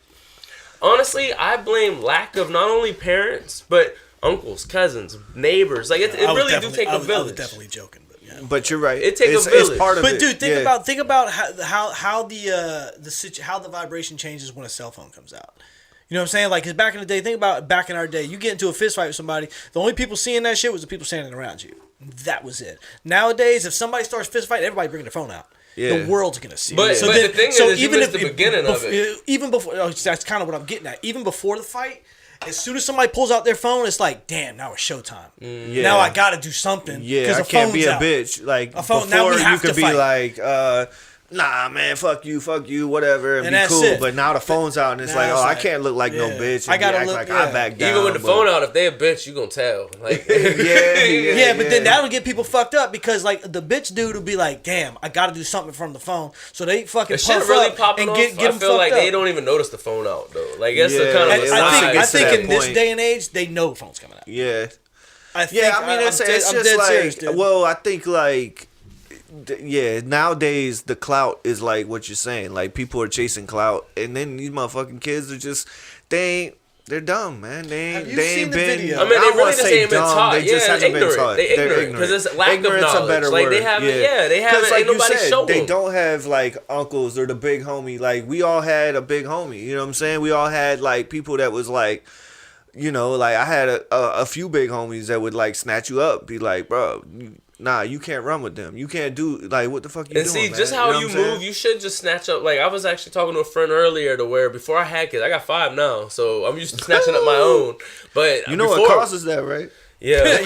Honestly, I blame lack of not only parents but uncles, cousins, neighbors. Like it really do take a village. I was definitely joking. But you're right. It takes a village. It's part of but it. Dude, think about how the vibration changes when a cell phone comes out. You know what I'm saying? Like, 'cause back in the day, think about back in our day, you get into a fist fight with somebody, the only people seeing that shit was the people standing around you. That was it. Nowadays, if somebody starts fist fighting, everybody bringing their phone out. Yeah. The world's gonna see. But, so but the thing is, you missed the beginning of it. Even before, that's kind of what I'm getting at. Even before the fight, as soon as somebody pulls out their phone, it's like, damn, now it's showtime. Yeah. Now I gotta do something. Yeah, I can't be a bitch. Like, before you could be like, nah, man, fuck you, whatever, and be cool. But now the phone's out, and it's like, I can't look like no bitch. And I gotta look like I back down. Even with the phone out, if they a bitch, you gonna tell. Like, but then that'll get people fucked up, because like the bitch dude will be like, damn, I gotta do something from the phone, so they fucking puff really up and get them fucked up. I feel like they don't even notice the phone out though. Like, that's the kind of. I think in this day and age, they know the phone's coming out. Yeah. I mean, it's just like, serious, well, I think like. Yeah, nowadays the clout is like what you're saying. Like, people are chasing clout, and then these motherfucking kids are just they're dumb, man. They ain't been. Video? I mean, they really just ain't been taught. They just haven't been taught. They're ignorant because it's lack of knowledge. A better like word. They haven't. Yeah, they haven't. Like ain't nobody shown they them. don't have like uncles or the big homie. Like, we all had a big homie. You know what I'm saying? We all had like people that was like. You know, like, I had a few big homies that would like snatch you up, be like, bro, nah, you can't run with them. You can't do, like, what the fuck you doing, see, man? just how you move, you should just snatch up. Like, I was actually talking to a friend earlier to where before I had kids, I got 5 now, so I'm used to snatching up my own. But you know what causes that, right? Yeah,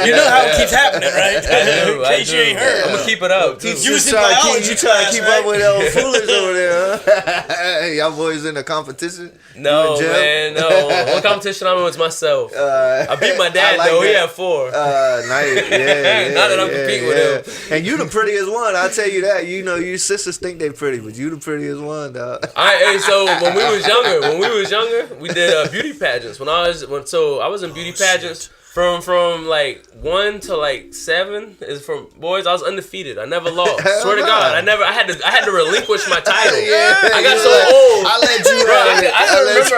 you know how it keeps happening, right? In case you ain't heard, I'm gonna keep it up. You trying to keep up with old foolish over there, huh? Y'all boys in a competition? No, man, no. One competition I'm in was myself. I beat my dad though. He had 4. Nice. Yeah. Not that I'm competing with him. And you the prettiest one. I'll tell you that. You know, your sisters think they pretty, but you the prettiest one, dog. So when we was younger, we did beauty pageants. I was in beauty pageants. From like 1 to like 7 is from boys. I was undefeated. I never lost. Swear to God, I had to relinquish my title. I got so old. I let you run.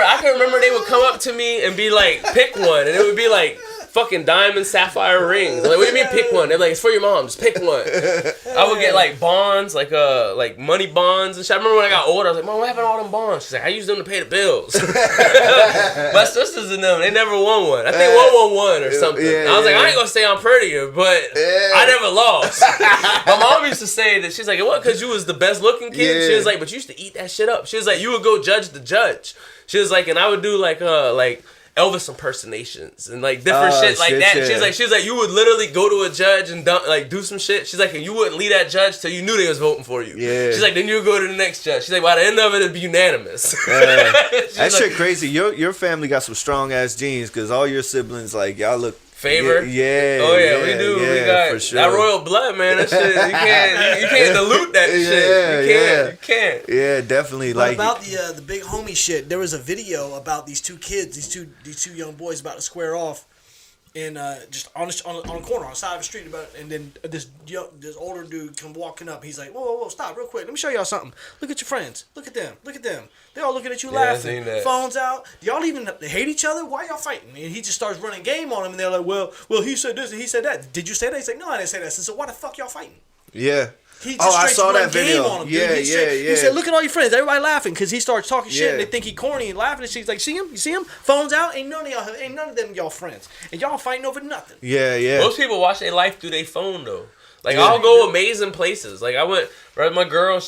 I can remember they would come up to me and be like, pick one, and it would be like fucking diamond sapphire rings. Like, what do you mean pick one? They're like, it's for your mom, just pick one. I would get like bonds, like money bonds and shit. I remember when I got older, I was like, Mom, what happened to all them bonds? She's like, I used them to pay the bills. My sisters and them, they never won one. I think one won one or something. I was like, I ain't gonna say I'm prettier, but I never lost. My mom used to say that, she's like, what, because you was the best looking kid? She was like, but you used to eat that shit up. She was like, you would go judge the judge. She was like, and I would do like Elvis impersonations and like different shit like that. Yeah. She's like, you would literally go to a judge and do some shit. She's like, and you wouldn't leave that judge till you knew they was voting for you. Yeah. She's like, then you would go to the next judge. She's like, by the end of it, it'd be unanimous. That shit crazy. Your family got some strong ass genes, because all your siblings, like, y'all look. Favor? Yeah. Oh yeah, we do. Yeah, we got for sure. that royal blood, man. That shit, you can't dilute that shit. You can't. Yeah, definitely. But like, about the big homie shit, there was a video about these 2 kids, these two young boys about to square off, and just on a corner on the side of the street, and then this older dude come walking up. He's like, whoa, stop real quick. Let me show y'all something. Look at your friends. Look at them. They all looking at you laughing. Phones out. Y'all even hate each other? Why y'all fighting? And he just starts running game on him, and they're like, well, he said this and he said that. Did you say that? He's like, no, I didn't say that. So why the fuck y'all fighting? Yeah. He just I straight saw run that game video. on him, dude. Yeah, He straight- yeah. He said, "Look at all your friends. Everybody laughing because he starts talking shit Yeah. and they think he corny and laughing." And she's like, "See him? You see him? Phones out. Ain't none of them y'all friends, and y'all fighting over nothing." Yeah, yeah. Most people watch their life through their phone though. Like Yeah. I'll go amazing places. Like I went. Right, my girl,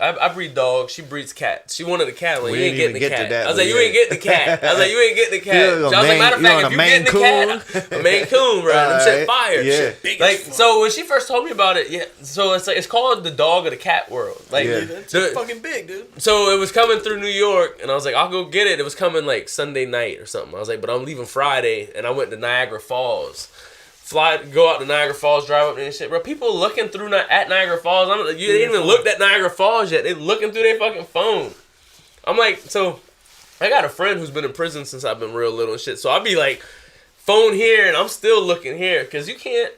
I breed dogs. She breeds cats. She wanted a cat. Like, We you ain't didn't getting the even get cat. to that, I was like, but you ain't getting the cat. I was like, you ain't getting the cat. You're I was a like, Maine- matter of you fact, on if a you Maine getting the cat, a Maine Coon, bro. Them shit Alright, fire. yeah. Shit. Big Like as fuck. so when she first told me about it, yeah. So it's called the dog of the cat world. Like Yeah. It's the- fucking big, dude. so it was coming through New York, and I was like, I'll go get it. It was coming like Sunday night or something. I was like, but I'm leaving Friday, and I went to Niagara Falls. Go out to Niagara Falls, drive up there and shit, bro. People looking through at Niagara Falls. They ain't even looked at Niagara Falls yet. They looking through their fucking phone. I'm like, so I got a friend who's been in prison since I've been real little and shit. So I'll be like, phone here, and I'm still looking here because you can't.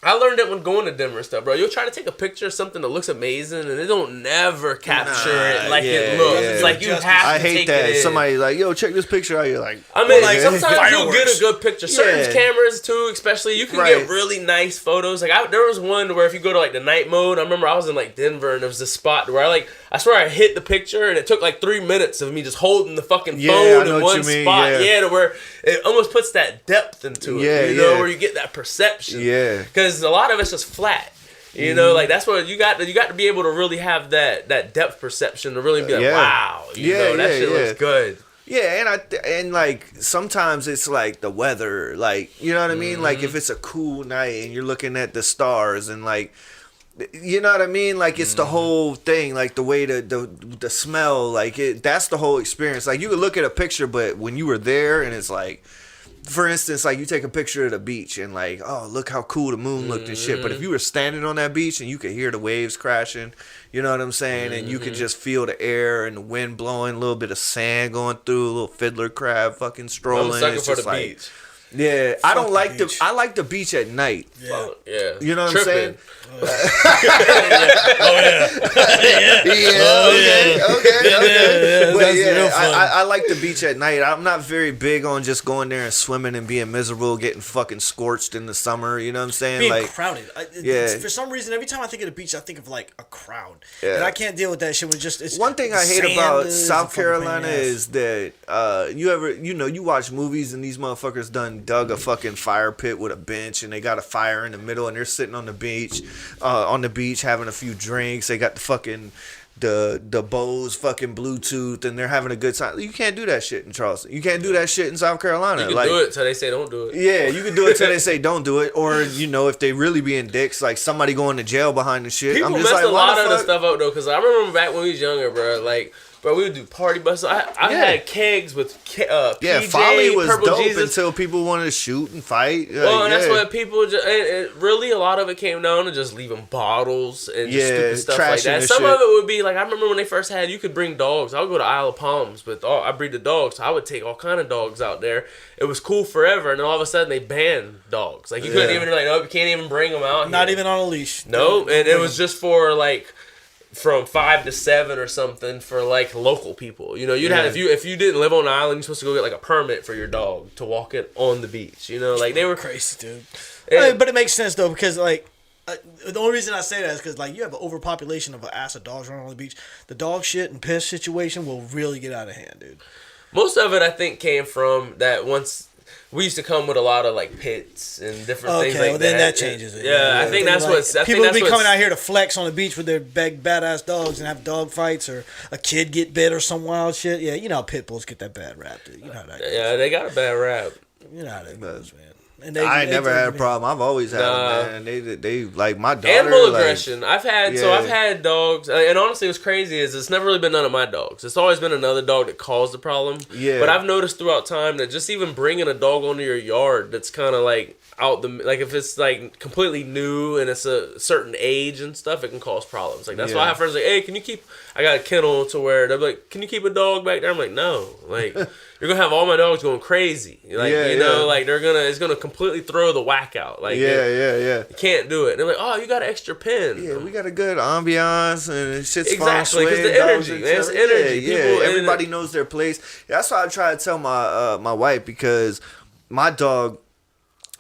I learned it when going to Denver and stuff, bro. You'll try to take a picture of something that looks amazing, and it don't never capture it like it looks. yeah. It's like you have I to hate take that. it in. Somebody's like, yo, check this picture out. You're like, I mean, like okay. sometimes you'll get Fireworks. a good picture. Certain Yeah. cameras too, especially you can Right. get really nice photos. Like there was one where if you go to like the night mode, I remember I was in like Denver and there was this spot where I swear I hit the picture and it took like 3 minutes of me just holding the fucking Yeah, I phone know in what one you mean, spot. yeah. Yeah, to where it almost puts that depth into it. Yeah, you know, yeah. where you get that perception. Yeah. Because a lot of it's just flat. You know, like that's what you got to be able to really have that depth perception to really be like, Yeah. wow, you know, that shit looks good. Yeah, and like sometimes it's like the weather, like you know what I mean. Like if it's a cool night and you're looking at the stars and like, you know what I mean. Like it's the whole thing, like the way the smell, like that's the whole experience. Like you could look at a picture, but when you were there and it's like, for instance, like you take a picture of the beach and like, oh, look how cool the moon looked and shit. But if you were standing on that beach and you could hear the waves crashing, you know what I'm saying? And you could just feel the air and the wind blowing, a little bit of sand going through, a little fiddler crab fucking I'm strolling. a sucker It's for just the like, beach. yeah, I don't the like beach. I like the beach at night. Yeah. Yeah. You know what I'm saying? Oh, Okay. yeah, But that's yeah, real fun. I like the beach at night. I'm not very big on just going there and swimming and being miserable, getting fucking scorched in the summer. You know what I'm saying? Being Like, crowded. yeah. For some reason, every time I think of the beach, I think of like a crowd, Yeah. and I can't deal with that shit. With just it's one thing I hate sand about is a South fucking pain in the Carolina ass. is that you watch movies and these motherfuckers dug a fucking fire pit with a bench and they got a fire in the middle and they're sitting on the beach having a few drinks. They got the fucking the Bose fucking Bluetooth and they're having a good time. You can't do that shit in Charleston. You can't do that shit in South Carolina. You can do it till they say don't do it. Yeah, you can do it till they say don't do it, or if they really being dicks, like somebody going to jail behind the shit. People I'm just mess like, a why lot the of the fuck? stuff up though, because I remember back when we was younger, bro. Like, bro, we would do party buses. I Yeah. had kegs with Yeah, PJ, Folly was Purple dope Jesus. until people wanted to shoot and fight. Well, and that's yeah. what people just. And really, a lot of it came down to just leaving bottles and just Yeah, stupid stuff like trashing that. the Some shit. of it would be like I remember when they first had. You could bring dogs. I would go to Isle of Palms, but I breed the dogs, so I would take all kind of dogs out there. It was cool forever, and then all of a sudden they banned dogs. Like you couldn't Yeah. even nope, you can't even bring them out. Not here. even on a leash. No, and it was just for like from 5 to 7 or something for like local people. You know, you'd have if you didn't live on an island, you're supposed to go get like a permit for your dog to walk it on the beach. You know, like they were crazy, dude. And- But it makes sense though because like. The only reason I say that is because like you have an overpopulation of an ass of dogs running on the beach. The dog shit and piss situation will really get out of hand, dude. Most of it, I think, came from that once we used to come with a lot of like pits and different things like well, that. then that changes it. Yeah, I think that's like, what's. I people think be that's coming what's- out here to flex on the beach with their big badass dogs and have dog fights or a kid get bit or some wild shit. Yeah, you know how pit bulls get that bad rap, dude. You know how that goes. Yeah, they got a bad rap. You know how that goes, man. And I ain't never had a problem. I've always had Nah. them, man. They like my daughter. Animal like, aggression. I've had dogs, and honestly, what's crazy is it's never really been none of my dogs. It's always been another dog that caused the problem. Yeah. But I've noticed throughout time that just even bringing a dog onto your yard that's kind of like out the like if it's like completely new and it's a certain age and stuff, it can cause problems. Like that's why I have friends like, hey, can you keep? I got a kennel to where they're like, can you keep a dog back there? I'm like, no, like. You're gonna have all my dogs going crazy, like like it's gonna completely throw the whack out, like yeah. you can't do it. And they're like, oh, you got an extra pen. Yeah, we got a good ambiance and shit's Exactly, fun. 'cause the energy, man, it's energy. Yeah, People- everybody knows their place. That's why I try to tell my my wife because my dog,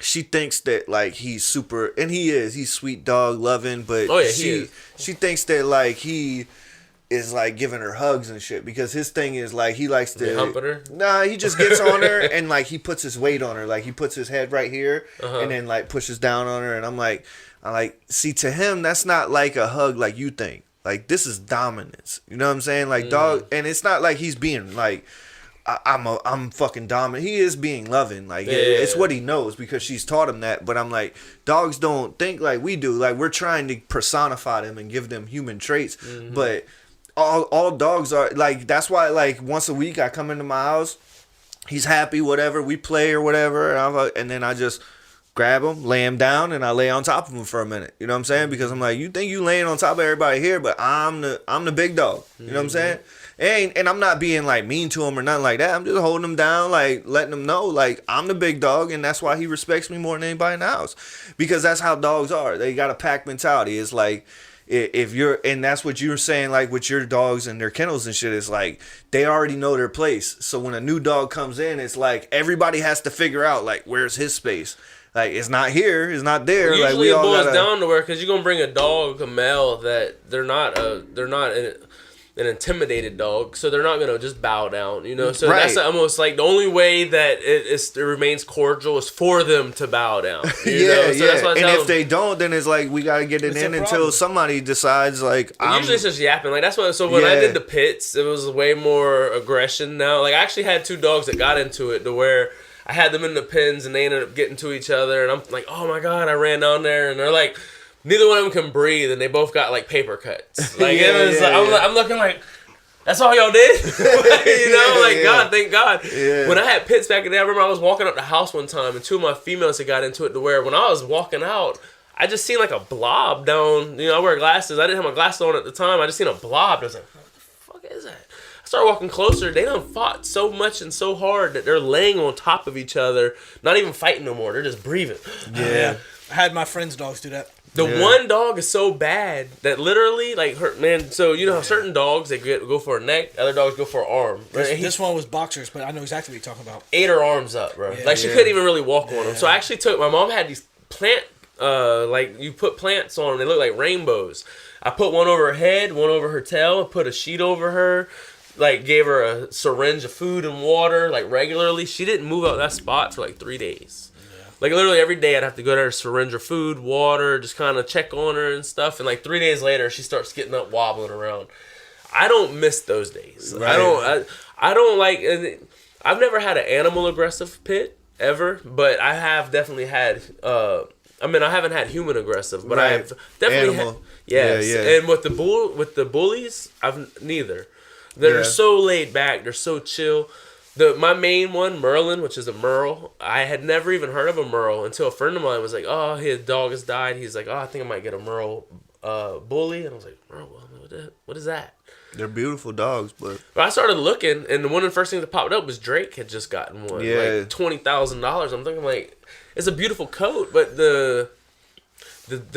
she thinks that like he's super, and he's sweet dog loving, but Oh, yeah, he is. she thinks that like he is like giving her hugs and shit, because his thing is like he likes to humping her. Nah, he just gets on her and like he puts his weight on her, like he puts his head right here and then like pushes down on her, and I like, see, to him that's not like a hug like you think. Like, this is dominance. You know what I'm saying? Like, dog, and it's not like he's being like, I'm fucking dominant. He is being loving. Like, it's what he knows because she's taught him that. But I'm like, dogs don't think like we do. Like, we're trying to personify them and give them human traits. But all dogs are like, that's why like once a week I come into my house, he's happy, whatever, we play or whatever, and then I just grab him, lay him down, and I lay on top of him for a minute. You know what I'm saying? Because I'm like, you think you laying on top of everybody here, but I'm the big dog. You know what I'm saying? And I'm not being like mean to him or nothing like that. I'm just holding him down, like letting him know like I'm the big dog, and that's why he respects me more than anybody in the house. Because that's how dogs are. They got a pack mentality. It's like, if you're, and that's what you were saying, like with your dogs and their kennels and shit, is like they already know their place. So when a new dog comes in, it's like everybody has to figure out like where's his space. Like, it's not here, it's not there. Well, usually like, we it all boils down to where, because you're gonna bring a dog, a male, that they're not an intimidated dog, so they're not gonna just bow down, you know. So that's almost like the only way that it remains cordial is for them to bow down. You know? So that's what I tell and if them. they don't, then it's like we gotta get it in until somebody decides like. Usually it's just yapping. Like that's what. So when I did the pits, it was way more aggression. Now, like I actually had 2 dogs that got into it to where I had them in the pens and they ended up getting to each other, and I'm like, oh my god, I ran down there, and they're like, neither one of them can breathe, and they both got like paper cuts. Like I'm looking like, that's all y'all did, you know? Like God, thank God. Yeah. When I had pits back in the day, I remember I was walking up the house one time, and 2 of my females had got into it to where when I was walking out, I just seen like a blob down. You know, I wear glasses. I didn't have my glasses on at the time. I just seen a blob. I was like, what the fuck is that? Start walking closer. They done fought so much and so hard that they're laying on top of each other, not even fighting no more. They're just breathing. Yeah. I had my friend's dogs do that. The one dog is so bad that literally, like, her man. So you know how certain dogs they go for a neck, other dogs go for an arm. This one was boxers, but I know exactly what you're talking about. Ate her arms up, bro. Like she couldn't even really walk on them. So I actually took. My mom had these plant, like you put plants on them. They look like rainbows. I put one over her head, one over her tail, put a sheet over her. Like, gave her a syringe of food and water, like, regularly. She didn't move out that spot for, like, 3 days. Yeah. Like, literally every day I'd have to go to her, syringe her food, water, just kind of check on her and stuff. And, like, 3 days later, she starts getting up, wobbling around. I don't miss those days. Right. I don't like... I've never had an animal-aggressive pit, ever. But I have definitely had... I haven't had human-aggressive, but I've definitely had... Yes. Yeah. And with the bullies, I've neither. They're so laid back. They're so chill. My main one, Merlin, which is a Merle, I had never even heard of a Merle until a friend of mine was like, oh, his dog has died. He's like, oh, I think I might get a Merle bully. And I was like, Merle, what is that? They're beautiful dogs, but I started looking, and one of the first things that popped up was Drake had just gotten one. Like $20,000. I'm thinking, like, it's a beautiful coat, but the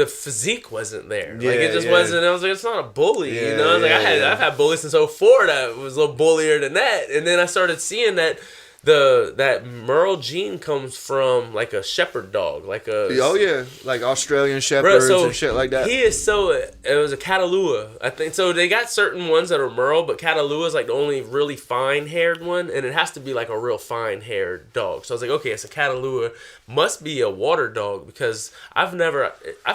physique wasn't there. Like it just wasn't. I was like, it's not a bully, you know. I was like, I've had bullies since '04 that was a little bullier than that. And then I started seeing that that Merle gene comes from like a shepherd dog, like like Australian shepherds and shit like that. He is so. It was a Catalua, I think. So they got certain ones that are Merle, but Catalua is like the only really fine haired one, and it has to be like a real fine haired dog. So I was like, okay, it's a Catalua, must be a water dog because I've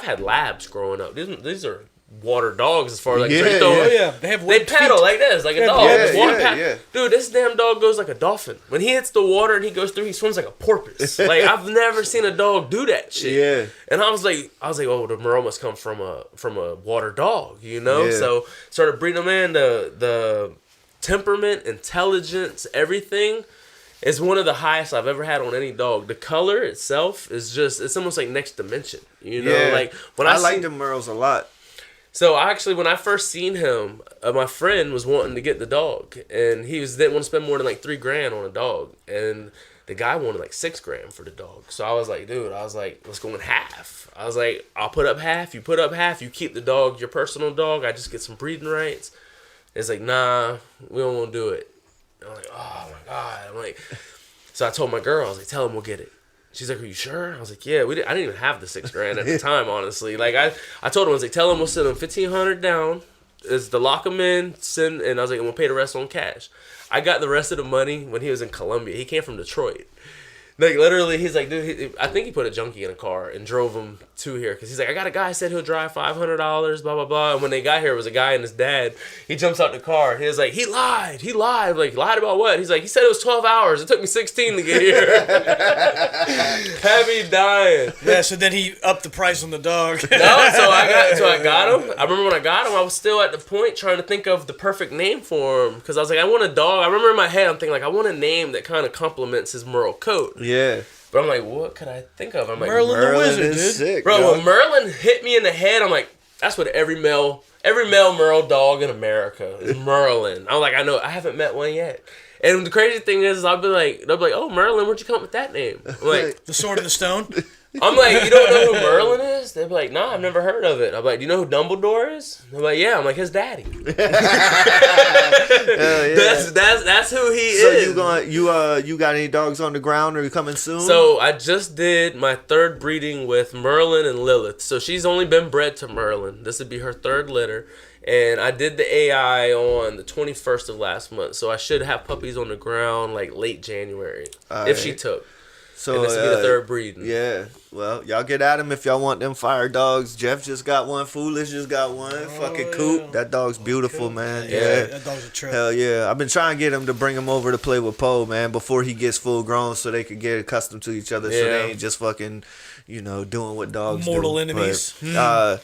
had labs growing up. These are water dogs as far as like they paddle like this, like a dog. Dude, this damn dog goes like a dolphin. When he hits the water and he goes through, he swims like a porpoise. Like I've never seen a dog do that shit. Yeah. And I was like, oh, the Merle must come from a water dog, you know? Yeah. So started breeding them in. The temperament, intelligence, everything is one of the highest I've ever had on any dog. The color itself is it's almost like next dimension, you know? Yeah. Like when I like the Merles a lot. So actually, when I first seen him, my friend was wanting to get the dog, and he didn't want to spend more than like $3,000 on a dog, and the guy wanted like $6,000 for the dog. So I was like, dude, let's go in half. I was like, I'll put up half, you put up half, you keep the dog, your personal dog. I just get some breeding rights. It's like, nah, we don't want to do it. I'm like, oh my god. I'm like, so I told my girl, I was like, tell him we'll get it. She's like, are you sure? I was like, yeah. I didn't even have the $6,000 at the time, honestly. Like I told him, I was like, tell him we'll send him $1,500 down. Is to lock him in, and I was like, I'm gonna pay the rest on cash. I got the rest of the money when he was in Colombia. He came from Detroit. Like, literally, he's like, dude, I think he put a junkie in a car and drove him to here. Because he's like, I got a guy said he'll drive $500, blah, blah, blah. And when they got here, it was a guy and his dad. He jumps out the car. He was like, he lied. Like, lied about what? He's like, he said it was 12 hours. It took me 16 to get here. Had me dying. Yeah, so then he upped the price on the dog. No, so I got him. I remember when I got him, I was still at the point trying to think of the perfect name for him. Because I was like, I want a dog. I remember in my head, I'm thinking, like, I want a name that kind of complements his Merle coat. Yeah. But I'm like, what could I think of? I'm like, Merlin the Wizard, dude. Sick, bro, yo. when Merlin hit me in the head, I'm like, that's what every male Merle dog in America is Merlin. I'm like, I know, I haven't met one yet. And the crazy thing is they'll be like, oh, Merlin, where'd you come up with that name? I'm like, The Sword of the Stone. I'm like, you don't know who Merlin is? They'll be like, nah, I've never heard of it. I'm like, do you know who Dumbledore is? They're like, yeah. I'm like, his daddy. Yeah. That's who he is. So you got any dogs on the ground or you coming soon? So I just did my third breeding with Merlin and Lilith. So she's only been bred to Merlin. This would be her third litter. And I did the AI on the 21st of last month. So I should have puppies on the ground like late January. If she took. So and this will be the third breeding. Yeah. Well, y'all get at him if y'all want them fire dogs. Jeff just got one. Foolish just got one. Fucking Coop. That dog's beautiful, man. Yeah. That dog's a trip. Hell yeah. I've been trying to get him to bring him over to play with Poe, man, before he gets full grown so they could get accustomed to each other so they ain't just fucking, doing what dogs Mortal do. enemies. But,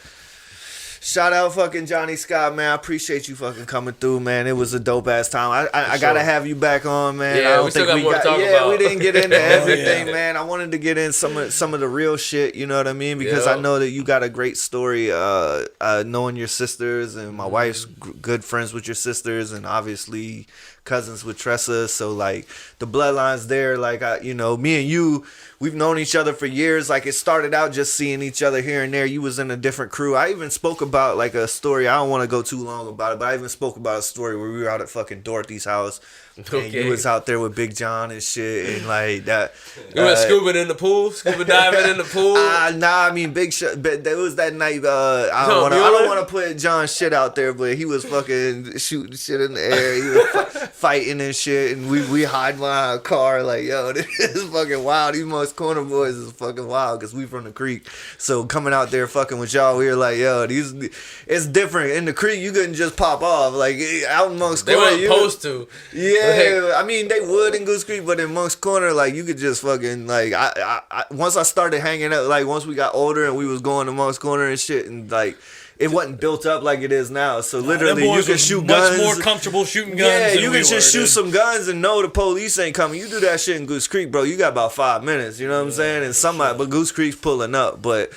shout out fucking Johnny Scott, man. I appreciate you fucking coming through, man. It was a dope ass time. I gotta have you back on, man. Yeah, I don't we still think got more to talk about. we didn't get into everything, man. I wanted to get in some of the real shit, you know what I mean? Because I know that you got a great story, knowing your sisters, and my wife's good friends with your sisters, and obviously cousins with Tressa. So like the bloodline's there. Like me and you, we've known each other for years. Like it started out just seeing each other here and there. You was in a different crew. I even spoke about like a story. I don't want to go too long about it, but I even spoke about a story where we were out at fucking Dorothy's house. Okay. And you was out there with Big John and shit, and like that. You went scuba in the pool, scuba diving in the pool. Nah, I mean Big Shot. But there was that night. I don't want to put John's shit out there, but he was fucking shooting shit in the air. He was fighting and shit, and we hide behind a car. Like, yo, this is fucking wild. These most corner boys is fucking wild because we from the creek. So coming out there fucking with y'all, we were like, yo, it's different. In the creek, you couldn't just pop off. Like out in Monk's Corner, they weren't supposed to. Yeah. I mean, they would in Goose Creek, but in Monk's Corner, like, you could just fucking, like, I once I started hanging out, like, once we got older and we was going to Monk's Corner and shit, and, like, it wasn't built up like it is now. So, literally, you can shoot guns. Much more comfortable shooting guns. Yeah, than you we can just were, shoot dude. some guns and know the police ain't coming. You do that shit in Goose Creek, bro, you got about 5 minutes, you know what I'm saying? And but Goose Creek's pulling up, but...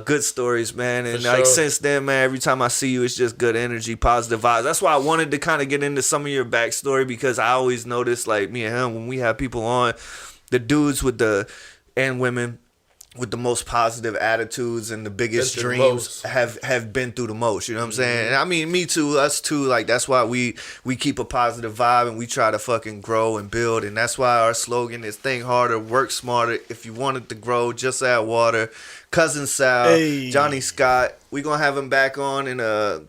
good stories, man, and like since then, man, every time I see you, it's just good energy, positive vibes. That's why I wanted to kind of get into some of your backstory, because I always notice, like, me and him, when we have people on, the dudes and women with the most positive attitudes and the biggest dreams have been through the most, you know what I'm saying? And I mean, me too, us too, like, that's why we keep a positive vibe and we try to fucking grow and build, and that's why our slogan is think harder, work smarter. If you want it to grow, just add water. Cousin Sal, Johnny Scott, we gonna have him back on in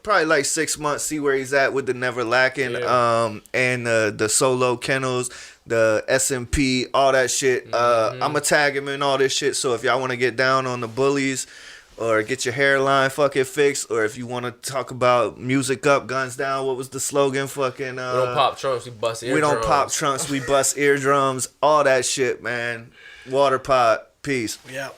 probably like 6 months, see where he's at with the Never Lacking, and the solo kennels, the SMP, all that shit. I'ma tag him in all this shit. So if y'all wanna get down on the bullies, or get your hairline fucking fixed, or if you wanna talk about music up, guns down, what was the slogan? Fucking we don't pop trunks, we bust eardrums. We don't pop trunks, we bust eardrums. All that shit, man. Water pot, peace. Yeah.